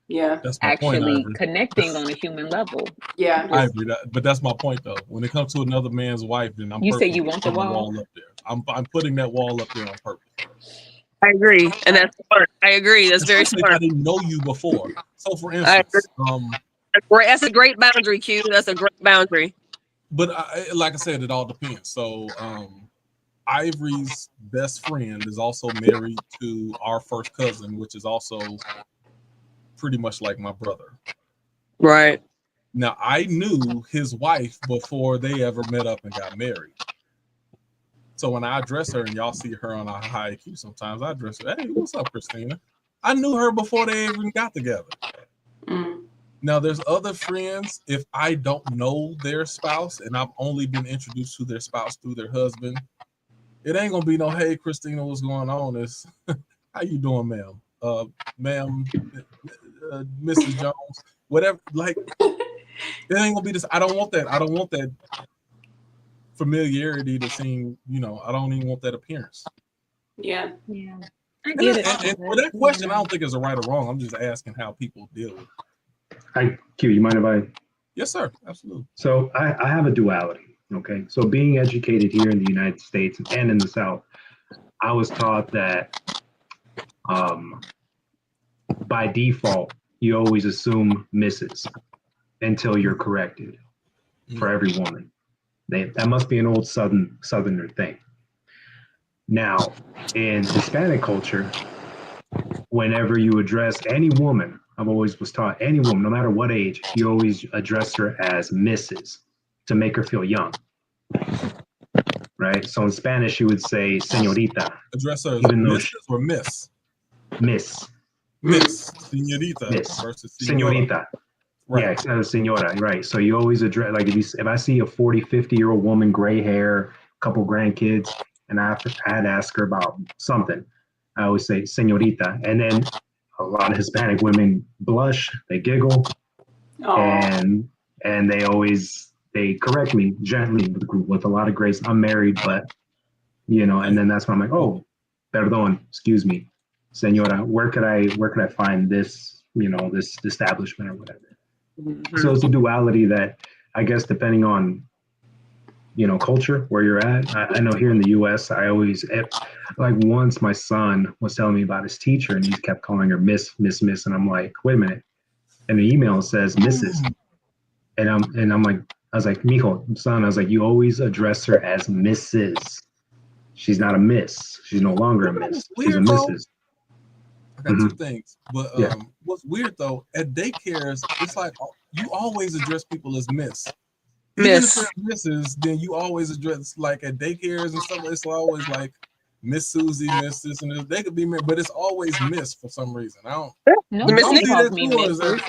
Yeah, that's my actually point, connecting on a human level. Yeah, I agree. But that's my point, though. When it comes to another man's wife, then you say you want the wall up there. I'm putting that wall up there on purpose. I agree, and that's smart. I agree. That's very smart. I didn't know you before. So, for instance, that's a great boundary, Q. That's a great boundary. But like I said, it all depends. So, Ivory's best friend is also married to our first cousin, which is also pretty much like my brother. Right. Now, I knew his wife before they ever met up and got married. So when I address her and y'all see her on a high IQ sometimes, I address her, hey, what's up, Christina? I knew her before they even got together. Now, there's other friends, if I don't know their spouse and I've only been introduced to their spouse through their husband, it ain't gonna be no, hey, Christina, what's going on? It's, how you doing, ma'am? Ma'am, Mrs. Jones, whatever. Like, it ain't gonna be this. I don't want that. I don't want that familiarity to seem, I don't even want that appearance. Yeah. And for that question, I don't think it's a right or wrong. I'm just asking how people deal with it. Hi, Q, you mind if I? Yes, sir. Absolutely. So I have a duality. Okay. So being educated here in the United States and in the South, I was taught that by default, you always assume misses until you're corrected for every woman. That must be an old Southerner thing. Now, in Hispanic culture, whenever you address any woman, I've always was taught any woman, no matter what age, you always address her as Mrs. to make her feel young. Right? So in Spanish, you would say señorita. Address her as Mrs. or Miss? Miss. Miss. Señorita Miss. versus señorita. Right. Yeah, instead of señora, right. So you always address, like if I see a 40, 50-year-old woman, gray hair, couple grandkids, and I had to ask her about something, I always say señorita. And then a lot of Hispanic women blush, they giggle, and they correct me gently with a lot of grace. I'm married, but and then that's when I'm like, oh, perdón, excuse me, señora, where could I find this, this establishment or whatever. So it's a duality that I guess depending on culture where you're at. I know here in the U.S. I always like once my son was telling me about his teacher and he kept calling her Miss, and I'm like, wait a minute. And the email says Mrs. And I'm like, I was like, mijo, son, I was like, you always address her as Mrs. She's not a miss. She's no longer a miss. She's a Mrs. I got two things, but what's weird though, at daycares, it's like you always address people as Miss. Miss. Even if they're Mrs., then you always address, like at daycares and stuff. It's always like Miss Susie, Miss this and this. They could be Miss, but it's always Miss for some reason. I don't. Nobody calls me Mrs.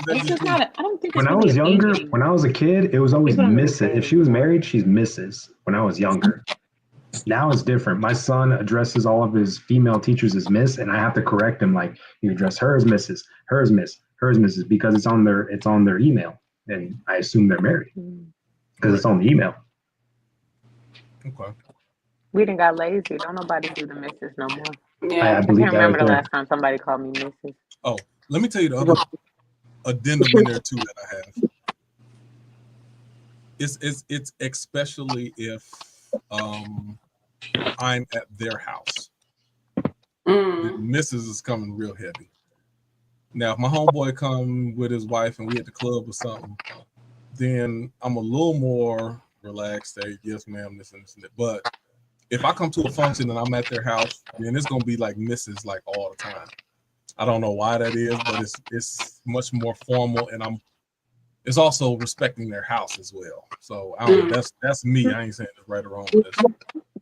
I don't think when I was younger, when I was a kid, it was always Mrs. If she was married, she's Mrs. When I was younger. Now it's different. My son addresses all of his female teachers as Miss, and I have to correct him. Like, you address her as Mrs., her as Miss, her as Mrs. because it's on their email, and I assume they're married because it's on the email. Okay. We done got lazy. Don't nobody do the misses no more. Yeah. I believe can't remember that the right last time somebody called me Mrs. Oh, let me tell you the other addendum in there too that I have. It's especially if I'm at their house. Mrs. is coming real heavy. Now, if my homeboy come with his wife and we at the club or something, then I'm a little more relaxed. Hey, yes, ma'am, this and this and that. But if I come to a function and I'm at their house, then it's gonna be like Mrs. like all the time. I don't know why that is, but it's much more formal, and it's also respecting their house as well. So I don't know, that's me. I ain't saying it's right or wrong with this.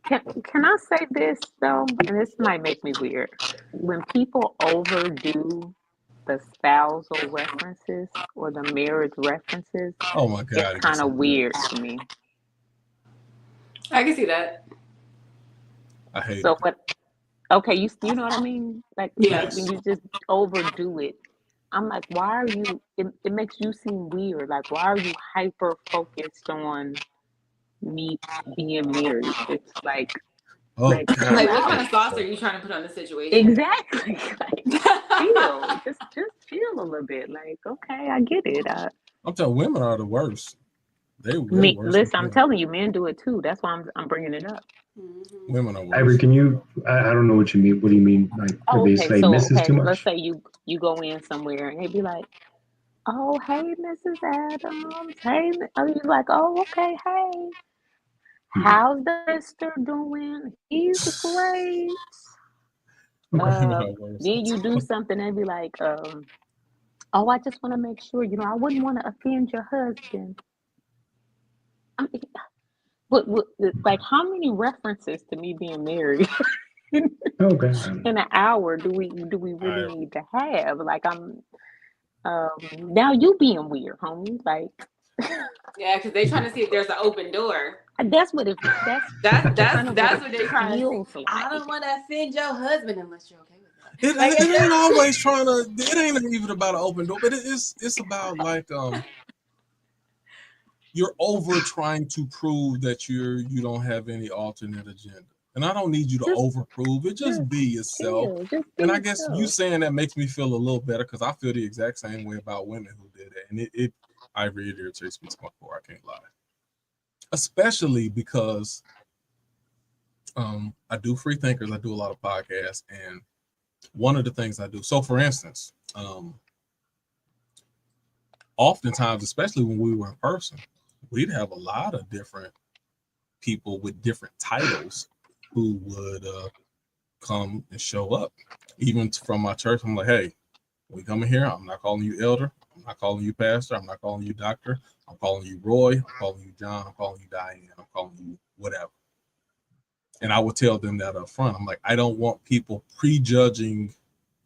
Can I say this though? And this might make me weird. When people overdo the spousal references or the marriage references, oh my God, it's kind of weird to me. I can see that. I hate So it. what? Okay, you know what I mean? Like when you just overdo it, I'm like, why are you? It makes you seem weird. Like, why are you hyper focused on me being married? It's like, like what kind of sauce are you trying to put on the situation? Exactly. Like, just chill a little bit. Like, okay, I get it. I'm telling women are the worst. They're worse. Listen, I'm telling you, men do it too. That's why I'm bringing it up. Women are worse. Avery, can you? I don't know what you mean. What do you mean? Like, they say Mrs. too much? Let's say you go in somewhere and they be like, "Oh, hey, Mrs. Adams. Hey," you're like, "Oh, okay, hey. How's the mister doing? He's great." Then you do something and be like, oh, I just want to make sure, I wouldn't want to offend your husband. I mean, what, like, how many references to me being married Oh God. in an hour do we really I need to have? Like, now you being weird, homie. Like, Yeah, because they're trying to see if there's an open door. that's what That's what they're trying to feels see. I don't want to offend your husband unless you're okay with that. it, Like, it ain't always trying to. It ain't even about an open door, but it's about like you're over trying to prove that you don't have any alternate agenda. And I don't need you to overprove it. Just be yourself. And I guess you saying that makes me feel a little better because I feel the exact same way about women who did it. And I really irritates me to my core. I can't lie. Especially because I do free thinkers. I do a lot of podcasts. And one of the things I do. So for instance, oftentimes, especially when we were in person, we'd have a lot of different people with different titles who would come and show up. Even from my church, I'm like, hey, when we come in here, I'm not calling you elder. I'm not calling you pastor. I'm not calling you doctor. I'm calling you Roy. I'm calling you John. I'm calling you Diane. I'm calling you whatever. And I would tell them that up front. I'm like, I don't want people prejudging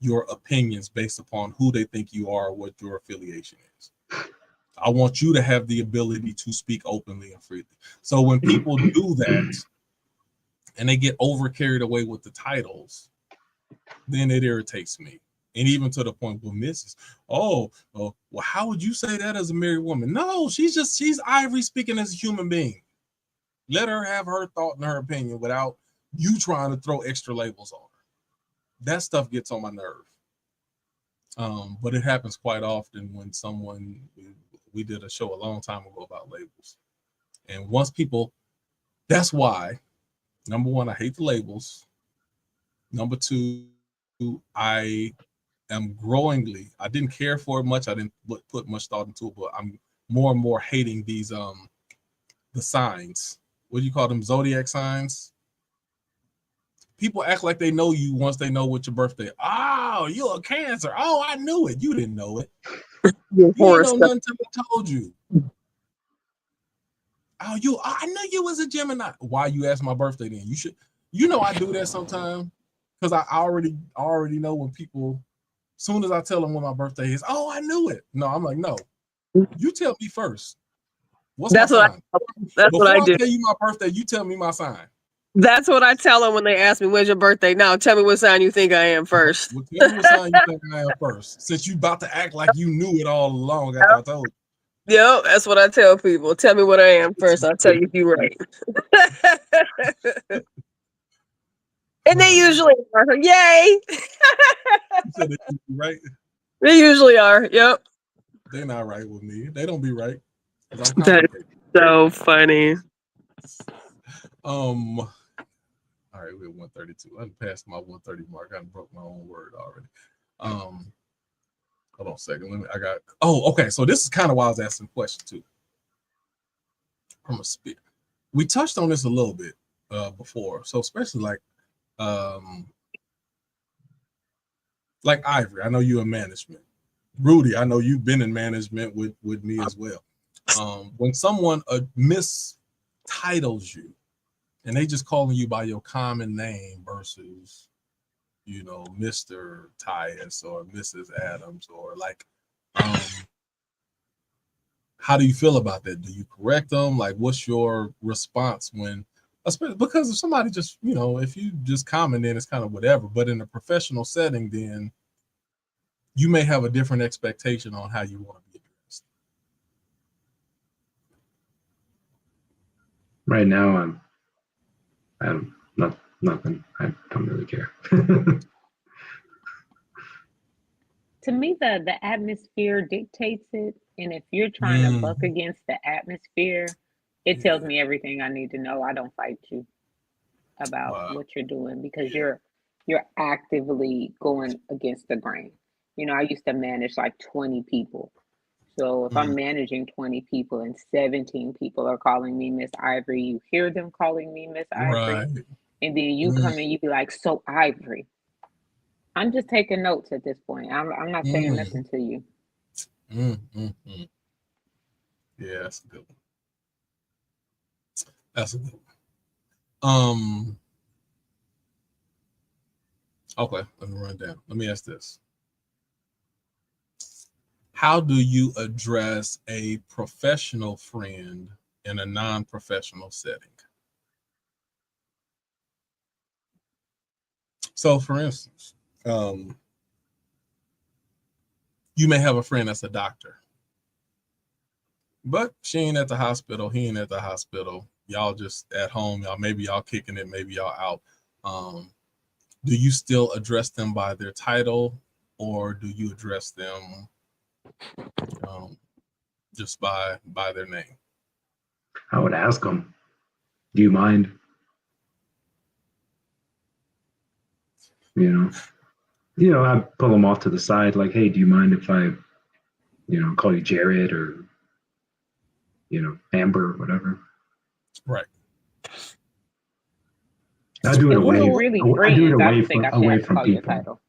your opinions based upon who they think you are or what your affiliation is. I want you to have the ability to speak openly and freely. So when people do that and they get over carried away with the titles, then it irritates me. And even to the point where Mrs. Well, how would you say that as a married woman? No, she's Ivory speaking as a human being. Let her have her thought and her opinion without you trying to throw extra labels on her. That stuff gets on my nerve. But it happens quite often when we did a show a long time ago about labels. And once people, that's why, number one, I hate the labels. Number two, I am growingly, I didn't care for it much. I didn't put much thought into it, but I'm more and more hating these, the signs. What do you call them? Zodiac signs. People act like they know you once they know what your birthday. Oh, you're a Cancer. Oh, I knew it. You didn't know it. You didn't know nothing until I told you. I knew you was a Gemini. Why you asked my birthday then? You should, I do that sometimes because I already know when people, as soon as I tell them when my birthday is, oh, I knew it. No, I'm like, no, you tell me first. What's my sign? Before I tell you my birthday, you tell me my sign. That's what I tell them when they ask me, when's your birthday? Now, tell me what sign you think I am first. Well, tell me what sign you think I am first. Since you about to act like you knew it all along after I told you. Yep, that's what I tell people. Tell me what I am first. I'll tell you if you're right. And they usually are. Yay! So they right? They usually are. Yep. They're not right with me. They don't be right. That's so funny. All right, we're at 132. I passed my 130 mark. I broke my own word already. Hold on a second. Okay. So this is kind of why I was asking the question too. From a spear. We touched on this a little bit before. So especially like Ivory, I know you're in management. Rudy, I know you've been in management with me as well. When someone mistitles you, and they just calling you by your common name versus, Mr. Tyus or Mrs. Adams or like, how do you feel about that? Do you correct them? Like, what's your response when, because if somebody just, if you just comment, then it's kind of whatever. But in a professional setting, then you may have a different expectation on how you want to be addressed. Right now, I'm nothing. I don't really care. To me, the atmosphere dictates it. And if you're trying to buck against the atmosphere, it tells me everything I need to know. I don't fight you about what you're doing because you're actively going against the grain. I used to manage like 20 people. So if I'm managing 20 people and 17 people are calling me Miss Ivory, you hear them calling me Miss Ivory. Right. And then you come and you be like, so Ivory. I'm just taking notes at this point. I'm not saying nothing to you. Mm. Yeah, that's a good one. That's a good one. Okay, let me run down. Let me ask this. How do you address a professional friend in a non-professional setting? So, for instance, you may have a friend that's a doctor, but she ain't at the hospital, he ain't at the hospital. Y'all just at home, maybe y'all kicking it, maybe y'all out. Do you still address them by their title, or do you address them just by their name? I would ask them, do you mind? You know, I pull them off to the side, like, hey, do you mind if I, call you Jared or, Amber or whatever. Right. I do it If away. we're really I do it friends, I away don't think I from should away have to from call you a people. title.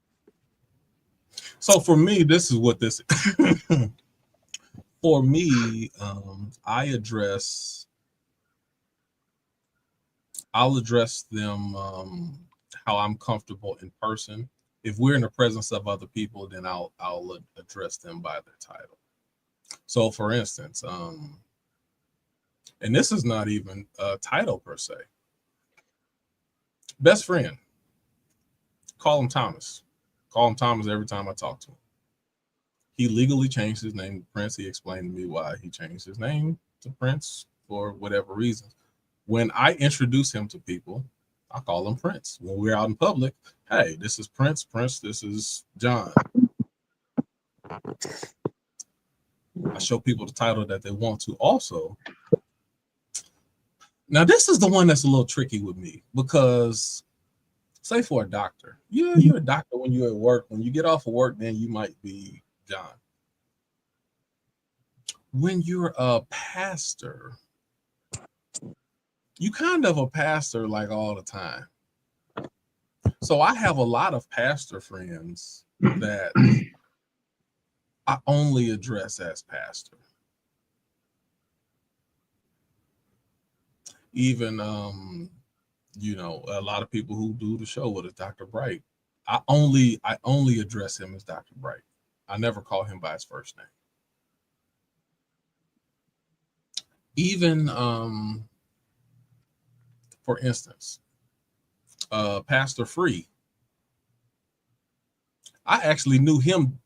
So for me, this is what this is. For me, I'll address them how I'm comfortable in person. If we're in the presence of other people, then I'll address them by their title. So for instance, and this is not even a title per se. Best friend, call him Thomas. Call him Thomas every time I talk to him. He legally changed his name to Prince. He explained to me why he changed his name to Prince for whatever reason. When I introduce him to people, I call him Prince. When we're out in public, hey, this is Prince. Prince, this is John. I show people the title that they want to also. Now, this is the one that's a little tricky with me because, say for a doctor, you're a doctor when you're at work. When you get off of work, then you might be John. When you're a pastor, you kind of a pastor like all the time. So I have a lot of pastor friends that I only address as pastor. Even a lot of people who do the show with us, Dr. Bright. I only address him as Dr. Bright. I never call him by his first name. Even for instance, Pastor Free. I actually knew him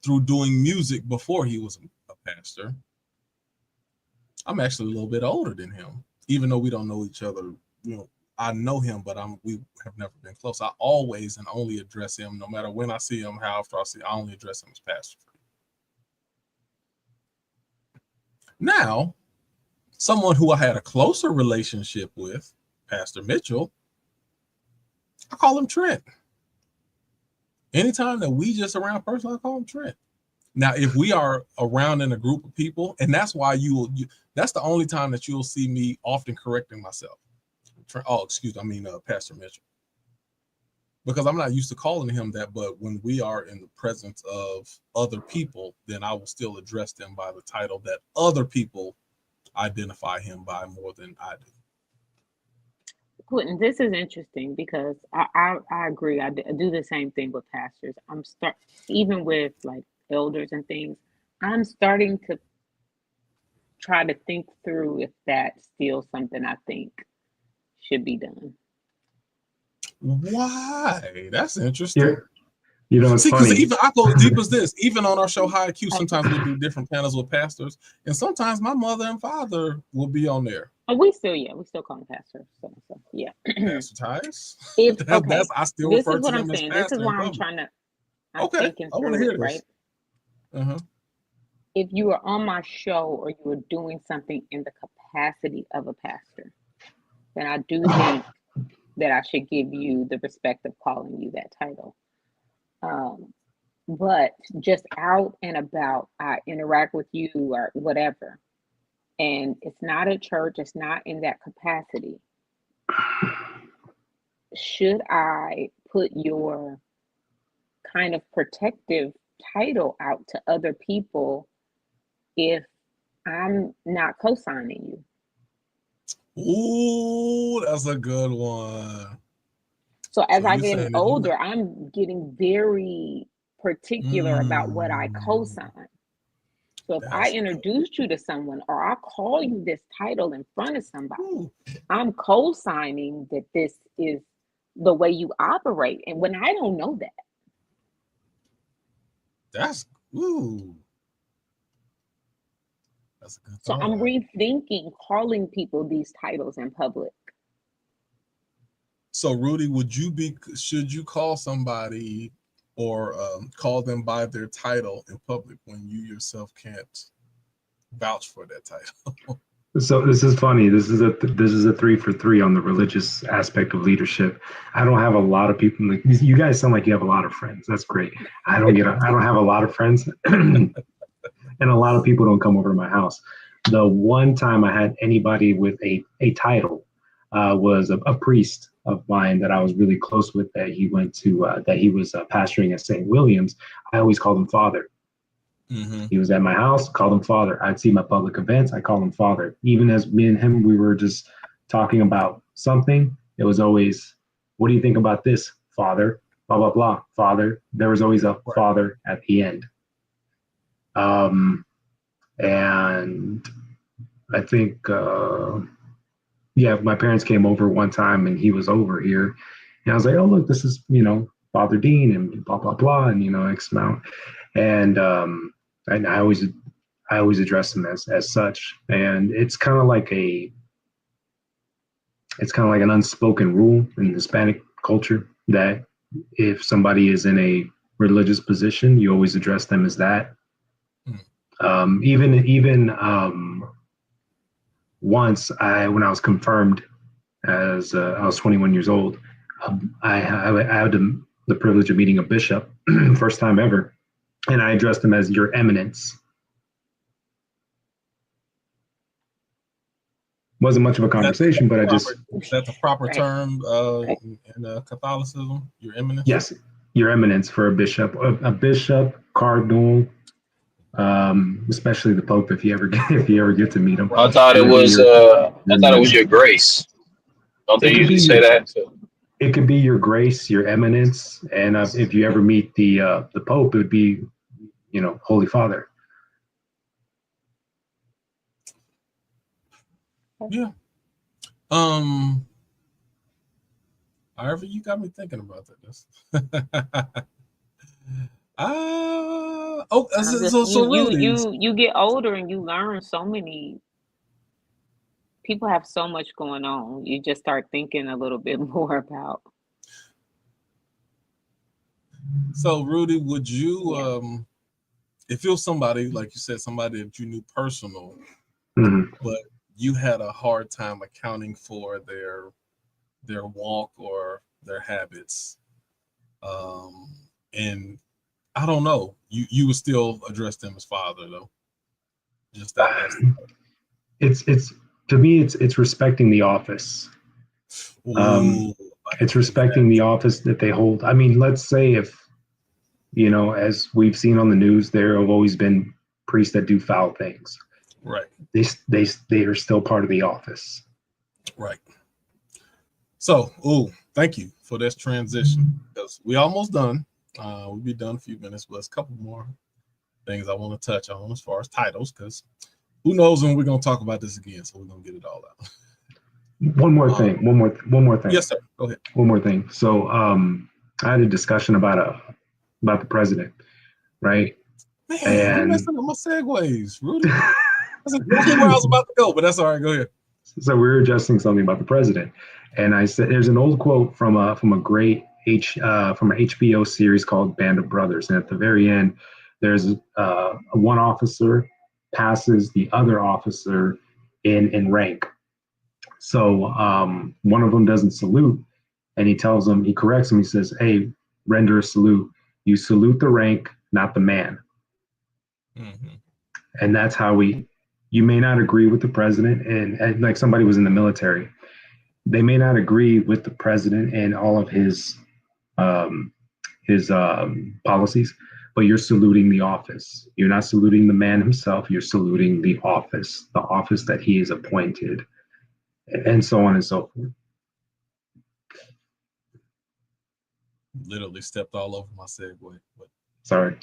through doing music before he was a pastor. I'm actually a little bit older than him, even though we don't know each other. I know him, but we have never been close. I always and only address him, no matter when I see him, how often I see him, I only address him as Pastor Free. Now, someone who I had a closer relationship with, Pastor Mitchell, I call him Trent. Anytime that we just around person, I call him Trent. Now, if we are around in a group of people, and that's why that's the only time that you'll see me often correcting myself. Pastor Mitchell. Because I'm not used to calling him that, but when we are in the presence of other people, then I will still address them by the title that other people identify him by more than I do. Quentin, this is interesting because I agree. I do the same thing with pastors. Even with like elders and things, I'm starting to try to think through if that's still something I think should be done. Why? That's interesting. It's funny. Even I go as deep as this. Even on our show High IQ, sometimes we'll do different panels with pastors, and sometimes my mother and father will be on there. Oh, we still call him pastor. So yeah. Pastor Tyus. Okay. I still this refer is what to I'm them as saying. pastor. This is why I'm trying to. Okay, thinking I want to through hear it, this. Right? If you are on my show or you are doing something in the capacity of a pastor, then I do think that I should give you the respect of calling you that title. But just out and about, I interact with you or whatever, and it's not at church, it's not in that capacity. Should I put your kind of protective title out to other people if I'm not co-signing you? Ooh, that's a good one. So as So I you get saying that older, I'm getting very particular about what I co-sign. So if I that's introduce you to someone or I call you this title in front of somebody, ooh, I'm co-signing that this is the way you operate. And when I don't know that. that's ooh. That's a good So I'm thought. rethinking calling people these titles in public. So Rudy, should you call somebody or call them by their title in public when you yourself can't vouch for that title? So this is funny. This is a 3 for 3 on the religious aspect of leadership. I don't have a lot of people. Like, you guys sound like you have a lot of friends. That's great. I don't have a lot of friends, and a lot of people don't come over to my house. The one time I had anybody with a title was a priest of mine that I was really close with. That he was pastoring at St. William's. I always called him Father. Mm-hmm. He was at my house, called him Father. I'd see my public events, I called him Father. Even as me and him, we were just talking about something, it was always, what do you think about this, Father? Blah, blah, blah, Father. There was always a Father at the end. And I think, my parents came over one time and he was over here. And I was like, oh, look, this is, Father Dean and blah, blah, blah, and, X amount. And I always address them as such. And it's kind of like an unspoken rule in Hispanic culture that if somebody is in a religious position, you always address them as that. Even once when I was confirmed as I was 21 years old, I had the privilege of meeting a bishop, first time ever. And I addressed him as Your Eminence. Wasn't much of a conversation, but Is that the proper term in Catholicism? Your Eminence? Yes, Your Eminence for a bishop. A bishop, cardinal, especially the Pope, if you ever get to meet him. I thought it was Your Grace. Don't they usually say that? It could be Your Grace, Your Eminence, and if you ever meet the Pope, it would be, Holy Father. Yeah. However, you got me thinking about that. You get older and you learn so many. People have so much going on. You just start thinking a little bit more about. So Rudy, would you if it was somebody, like you said, somebody that you knew personal, but you had a hard time accounting for their walk or their habits, and I don't know, you would still address them as Father, though? Just that. It's to me, it's respecting the office. It's respecting the office that they hold. I mean, let's say if, as we've seen on the news, there have always been priests that do foul things. Right. They are still part of the office. Right. So, thank you for this transition, because we almost done. We'll be done in a few minutes, but there's a couple more things I want to touch on as far as titles, because who knows when we're going to talk about this again, so we're going to get it all out. One more thing. Yes, sir. Go ahead. One more thing. So I had a discussion about the president, right? Man, you're messing up my segues, Rudy. That's exactly where I was about to go, but that's all right. Go ahead. So we were addressing something about the president, and I said there's an old quote from a great from an HBO series called Band of Brothers, and at the very end, there's one officer passes the other officer in rank. So one of them doesn't salute, and he corrects him. He says, "Hey, render a salute. You salute the rank, not the man." Mm-hmm. And that's how you may not agree with the president, and like somebody was in the military, they may not agree with the president and all of his policies, but you're saluting the office. You're not saluting the man himself. You're saluting the office that he is appointed, and so on and so forth. Literally stepped all over my segue, but Sorry.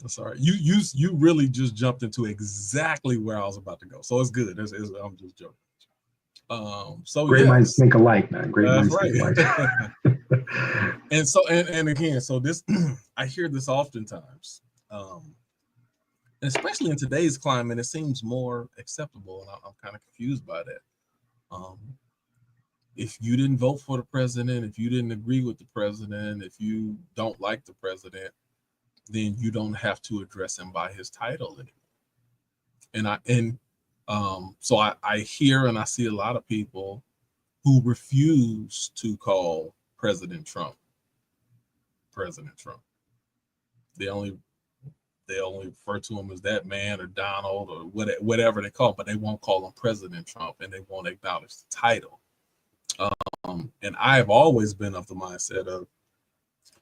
that's all right. You really just jumped into exactly where I was about to go, so it's good. I'm just joking. So Great minds think alike, man. Great minds right. think alike. And so and again, so this I hear this oftentimes, especially in today's climate. It seems more acceptable, and I'm kind of confused by that. If you didn't vote for the president, if you didn't agree with the president, if you don't like the president, then you don't have to address him by his title anymore. So I hear and I see a lot of people who refuse to call President Trump President Trump. They only refer to him as that man or Donald or whatever they call him, but they won't call him President Trump, and they won't acknowledge the title. And I have always been of the mindset of,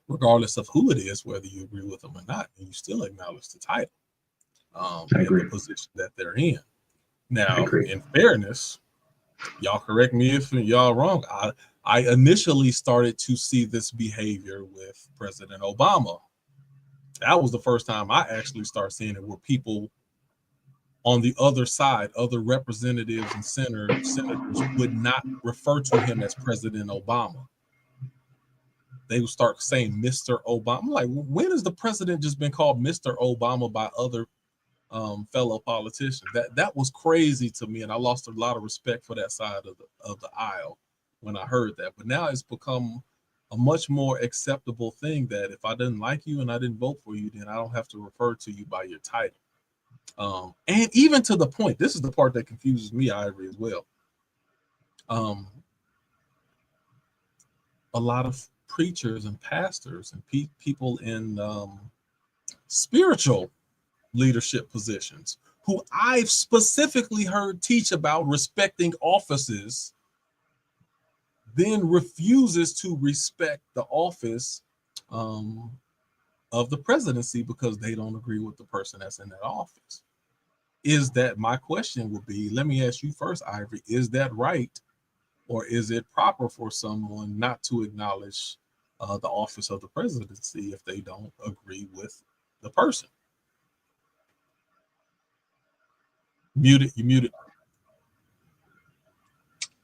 regardless of who it is, whether you agree with them or not, you still acknowledge the title and the position that they're in. Now, in fairness, y'all correct me if y'all wrong. I initially started to see this behavior with President Obama. That was the first time I actually started seeing it, where people on the other side, other representatives and senators would not refer to him as President Obama. They would start saying Mr. Obama. I'm like, when has the president just been called Mr. Obama by other fellow politicians? That was crazy to me, and I lost a lot of respect for that side of the aisle when I heard that. But now it's become a much more acceptable thing that if I didn't like you and I didn't vote for you, then I don't have to refer to you by your title. And even to the point, this is the part that confuses me, Ivory, as well. A lot of preachers and pastors and people in spiritual leadership positions who I've specifically heard teach about respecting offices, then refuses to respect the office of the presidency because they don't agree with the person that's in that office. Is that, my question would be, let me ask you first, Ivory, is that right? Or is it proper for someone not to acknowledge the office of the presidency if they don't agree with the person? You muted.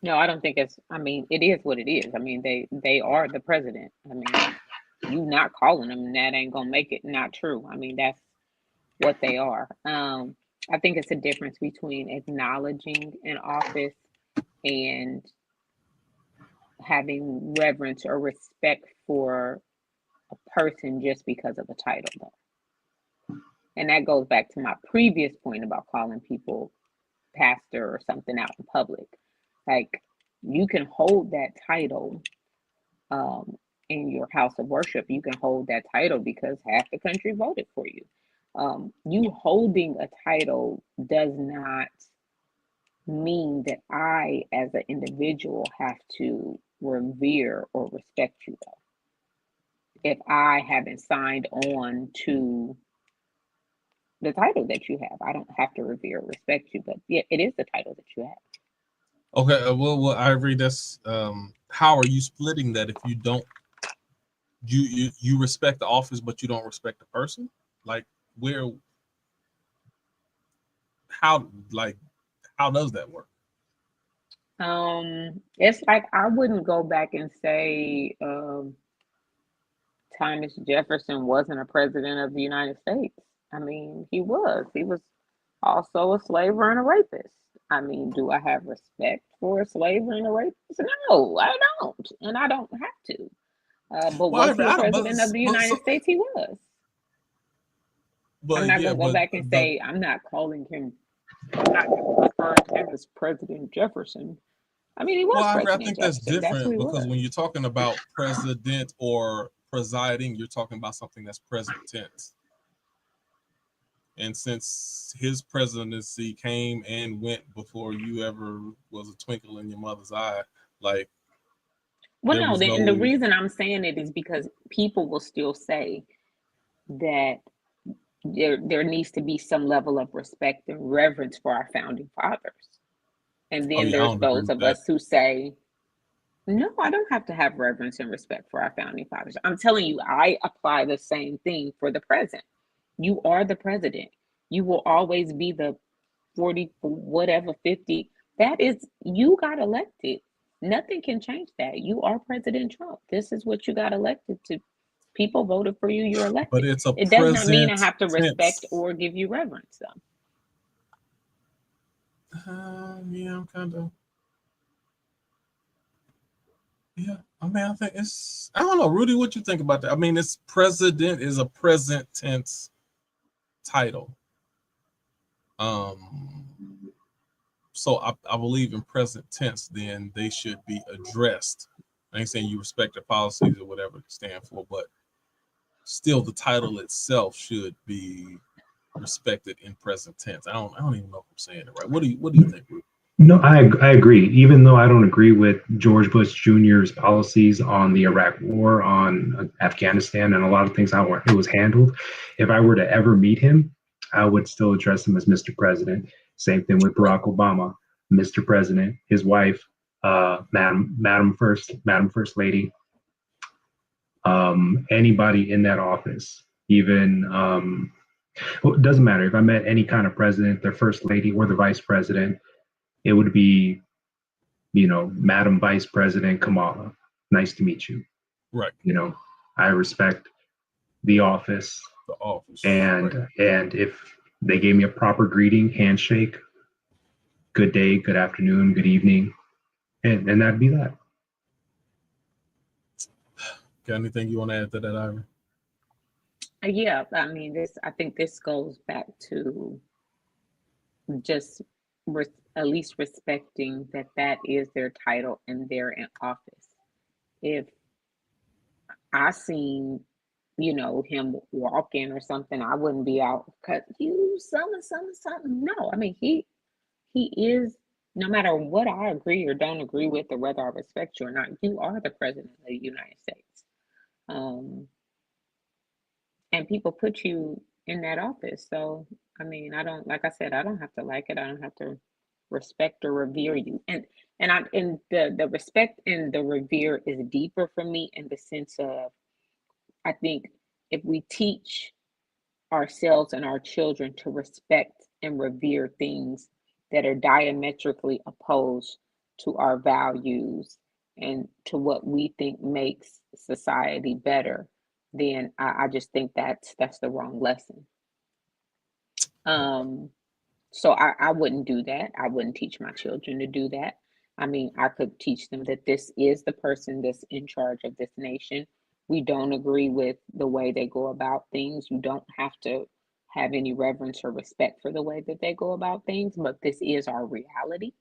No, I don't think it's, it is what it is. They are the president. You not calling them, that ain't gonna make it not true. That's what they are. I think it's a difference between acknowledging an office and having reverence or respect for a person just because of a title, though. And that goes back to my previous point about calling people pastor or something out in public. Like, you can hold that title in your house of worship. You can hold that title because half the country voted for you. You holding a title does not mean that I, as an individual, have to revere or respect you, though. If I haven't signed on to the title that you have, I don't have to revere or respect you, but yeah, it is the title that you have. Okay, well, Ivory, that's how are you splitting that if you don't, you respect the office, but you don't respect the person? Like, how does that work? It's like, I wouldn't go back and say Thomas Jefferson wasn't a president of the United States. He was also a slaver and a rapist. Do I have respect for a slaver and a rapist? No, I don't, and I don't have to. But was he a president of the United States? He was. I'm not going to go back and say, I'm not referring to him as President Jefferson. He was President I think that's Jefferson. different because when you're talking about president or presiding, you're talking about something that's present tense. And since his presidency came and went before you ever was a twinkle in your mother's eye, like, well, no, the reason I'm saying it is because people will still say that there needs to be some level of respect and reverence for our founding fathers. And Oh then yeah, I there's don't agree those with of that. us who say, no, I don't have to have reverence and respect for our founding fathers. I'm telling you, I apply the same thing for the present. You are the president. You will always be the 40, whatever, 50. That is, you got elected. Nothing can change that. You are President Trump. This is what you got elected to. People voted for you, you're But elected. it's a It does not mean I present have to respect tense. or give you reverence, though. Yeah, I'm kind of. Yeah, I mean, I think it's. I don't know, Rudy. What you think about that? I mean, it's president is a present tense title. So I believe in present tense. Then they should be addressed. I ain't saying you respect their policies or whatever they stand for, but still, the title itself should be respected in present tense. I don't even know if I'm saying it right. What do you think, Rudy? No, I agree. Even though I don't agree with George Bush Jr.'s policies on the Iraq War, on Afghanistan, and a lot of things how it was handled, if I were to ever meet him, I would still address him as Mr. President. Same thing with Barack Obama, Mr. President. His wife, Madam First Lady. Anybody in that office, even well, it doesn't matter if I met any kind of president, their first lady or the vice president. It would be, Madam Vice President Kamala. Nice to meet you. Right. I respect the office. The office. And right. and if they gave me a proper greeting, handshake, good day, good afternoon, good evening, and that'd be that. Got anything you want to add to that, Ivan? Yeah, I mean, I think this goes back to just at least respecting that is their title and they're in office. If I seen, him walking or something, I wouldn't be out because you something. No, I mean, he is, no matter what I agree or don't agree with, or whether I respect you or not, you are the president of the United States. And people put you in that office. So, I mean, I don't have to like it. I don't have to respect or revere you. And the respect and the revere is deeper for me in the sense of, I think if we teach ourselves and our children to respect and revere things that are diametrically opposed to our values and to what we think makes society better, then I just think that's the wrong lesson. So I wouldn't do that. I wouldn't teach my children to do that. I mean, I could teach them that this is the person that's in charge of this nation. We don't agree with the way they go about things. You don't have to have any reverence or respect for the way that they go about things, but this is our reality.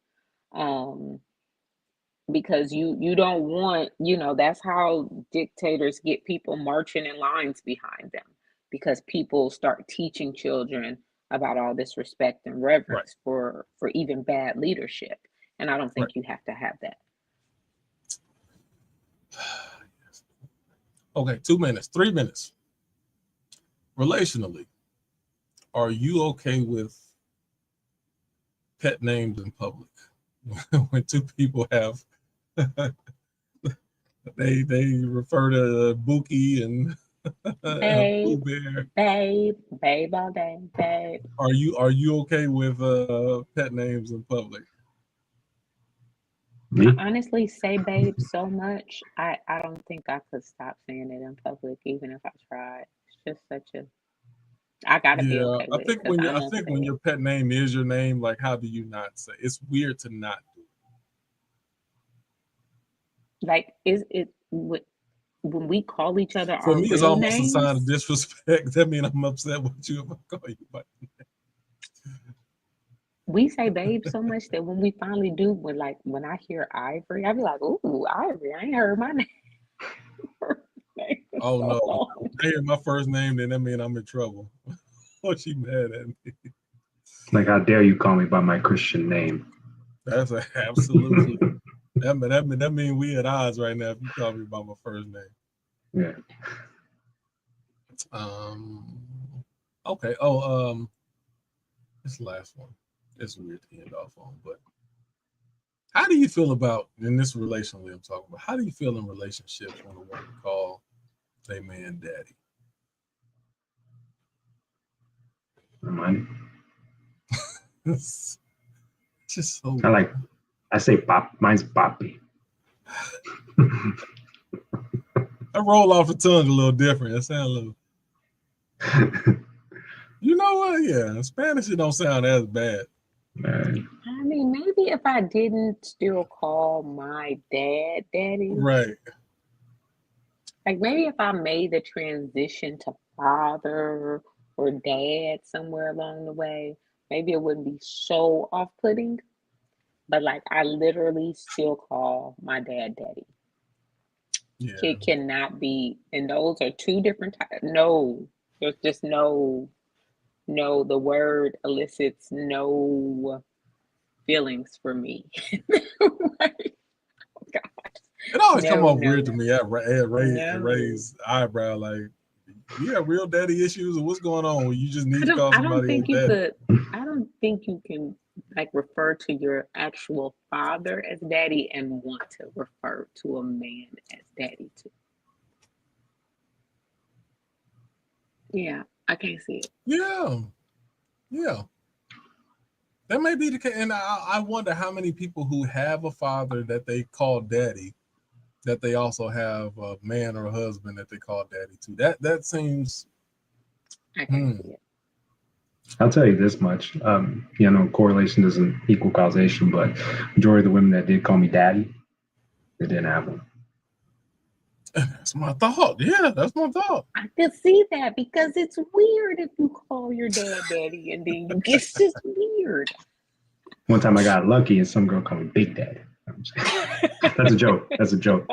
Because you don't want, that's how dictators get people marching in lines behind them, because people start teaching children about all this respect and reverence for even bad leadership. And I don't think you have to have that. Okay, 2 minutes, 3 minutes. Relationally, are you okay with pet names in public? When two people have they refer to Bookie and Pooh Bear. Babe all day, babe. Are you okay with pet names in public? I honestly say babe so much. I don't think I could stop saying it in public, even if I tried. It's just such a, I gotta be okay with it. I think when your pet name is your name, like, how do you not say? It's weird to not do it. Like, is it when we call each other For our me, it's real almost names? a sign of disrespect. That means I'm upset with you if I call you by your name. We say babe so much that when we finally do, when I hear Ivory, I be like, ooh, Ivory, I ain't heard my name. Oh no! I hear my first name, then that means I'm in trouble. Oh, she mad at me. Like, how dare you call me by my Christian name? That's absolutely. that means we at odds right now if you call me by my first name. Yeah. Okay. Oh, this last one. It's weird to end off on, but how do you feel about in this relationship I'm talking about? How do you feel in relationships when a woman call a man daddy? Mine. It's just so. I say pop. Mine's Poppy. I roll off the tongue a little different. It sounds a little. You know what? Yeah, in Spanish it don't sound as bad. Man. I mean, maybe if I didn't still call my dad daddy. Right. Like maybe if I made the transition to father or dad somewhere along the way, maybe it wouldn't be so off-putting. But like I literally still call my dad daddy. Yeah. Kid cannot be, and those are two different types. No, there's just no, the word elicits no feelings for me. Like, oh God. It always come off No. weird to me. It raise eyebrow like, you have real daddy issues, or what's going on? You just need to call somebody daddy. I don't think you can like refer to your actual father as daddy and want to refer to a man as daddy too. Yeah, I can't see it. Yeah. That may be the case. And I wonder how many people who have a father that they call daddy, that they also have a man or a husband that they call daddy too. That seems. I can't see it. I'll tell you this much. Correlation doesn't equal causation, but majority of the women that did call me daddy, they didn't have one. That's my thought. Yeah, that's my thought. I can see that because it's weird if you call your dad daddy and then it's just weird. One time I got lucky and some girl called me Big Daddy. That's a joke. That's a joke.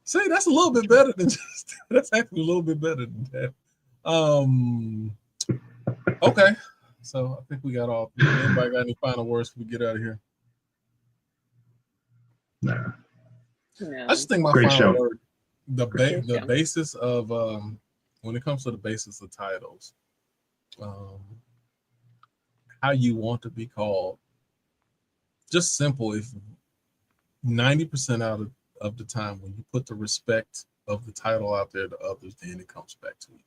See, that's a little bit better than just. That's actually a little bit better than that. Okay, so I think we got all. Anybody got any final words before we get out of here? Nah. No. I just think my Great final show. word, the basis of when it comes to the basis of titles, how you want to be called. Just simple. If 90% out of the time when you put the respect of the title out there to others, then it comes back to you.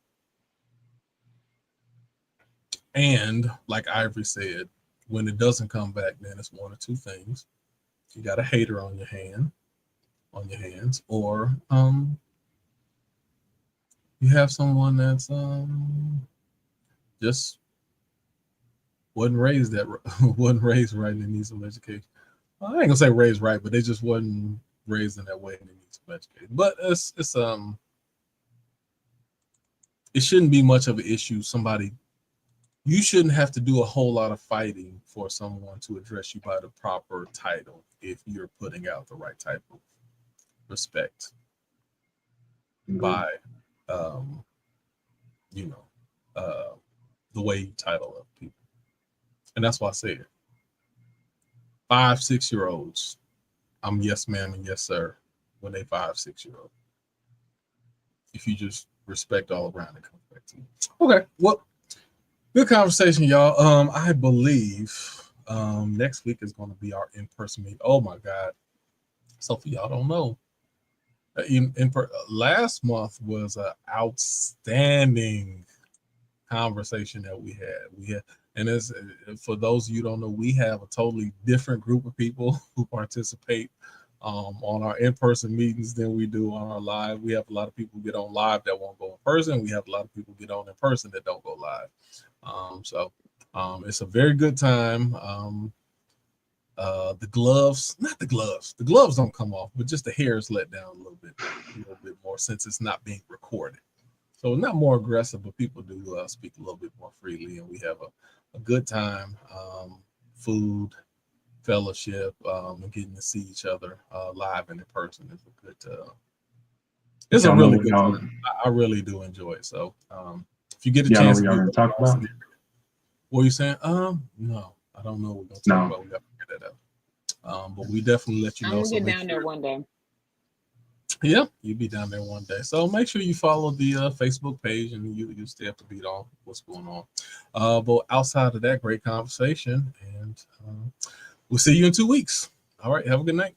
And like Ivory said, when it doesn't come back, then it's one or two things. You got a hater on your hands, or you have someone that's just wasn't raised right and needs some education. Well, I ain't gonna say raised right, but they just wasn't raised in that way and they need some education. But it's it shouldn't be much of an issue. You shouldn't have to do a whole lot of fighting for someone to address you by the proper title if you're putting out the right type of respect by the way you title up people. And that's why I say it. 5-6-year-olds, I'm yes ma'am and yes sir when they 5-6-year-old. If you just respect all around, it comes back to you. Okay, well, good conversation, y'all. I believe next week is going to be our in-person meeting. Oh my God! So for y'all don't know, last month was an outstanding conversation that we had. And as for those of you who don't know, we have a totally different group of people who participate on our in-person meetings than we do on our live. We have a lot of people get on live that won't go in person. We have a lot of people get on in person that don't go live. So it's a very good time. The gloves don't come off, but just the hair is let down a little bit more since it's not being recorded. So not more aggressive, but people do speak a little bit more freely, and we have a good time, food, fellowship, and getting to see each other live and in person is a good. It's a really good time. I really do enjoy it. So if you get a chance, to talk about. What are you saying? No, I don't know what we're gonna talk about. We got to figure that out. But we definitely let you know. I'm gonna get down there one day. Yeah, you'll be down there one day. So make sure you follow the Facebook page, and you stay up to beat on what's going on. But outside of that, great conversation, and we'll see you in 2 weeks. All right, have a good night.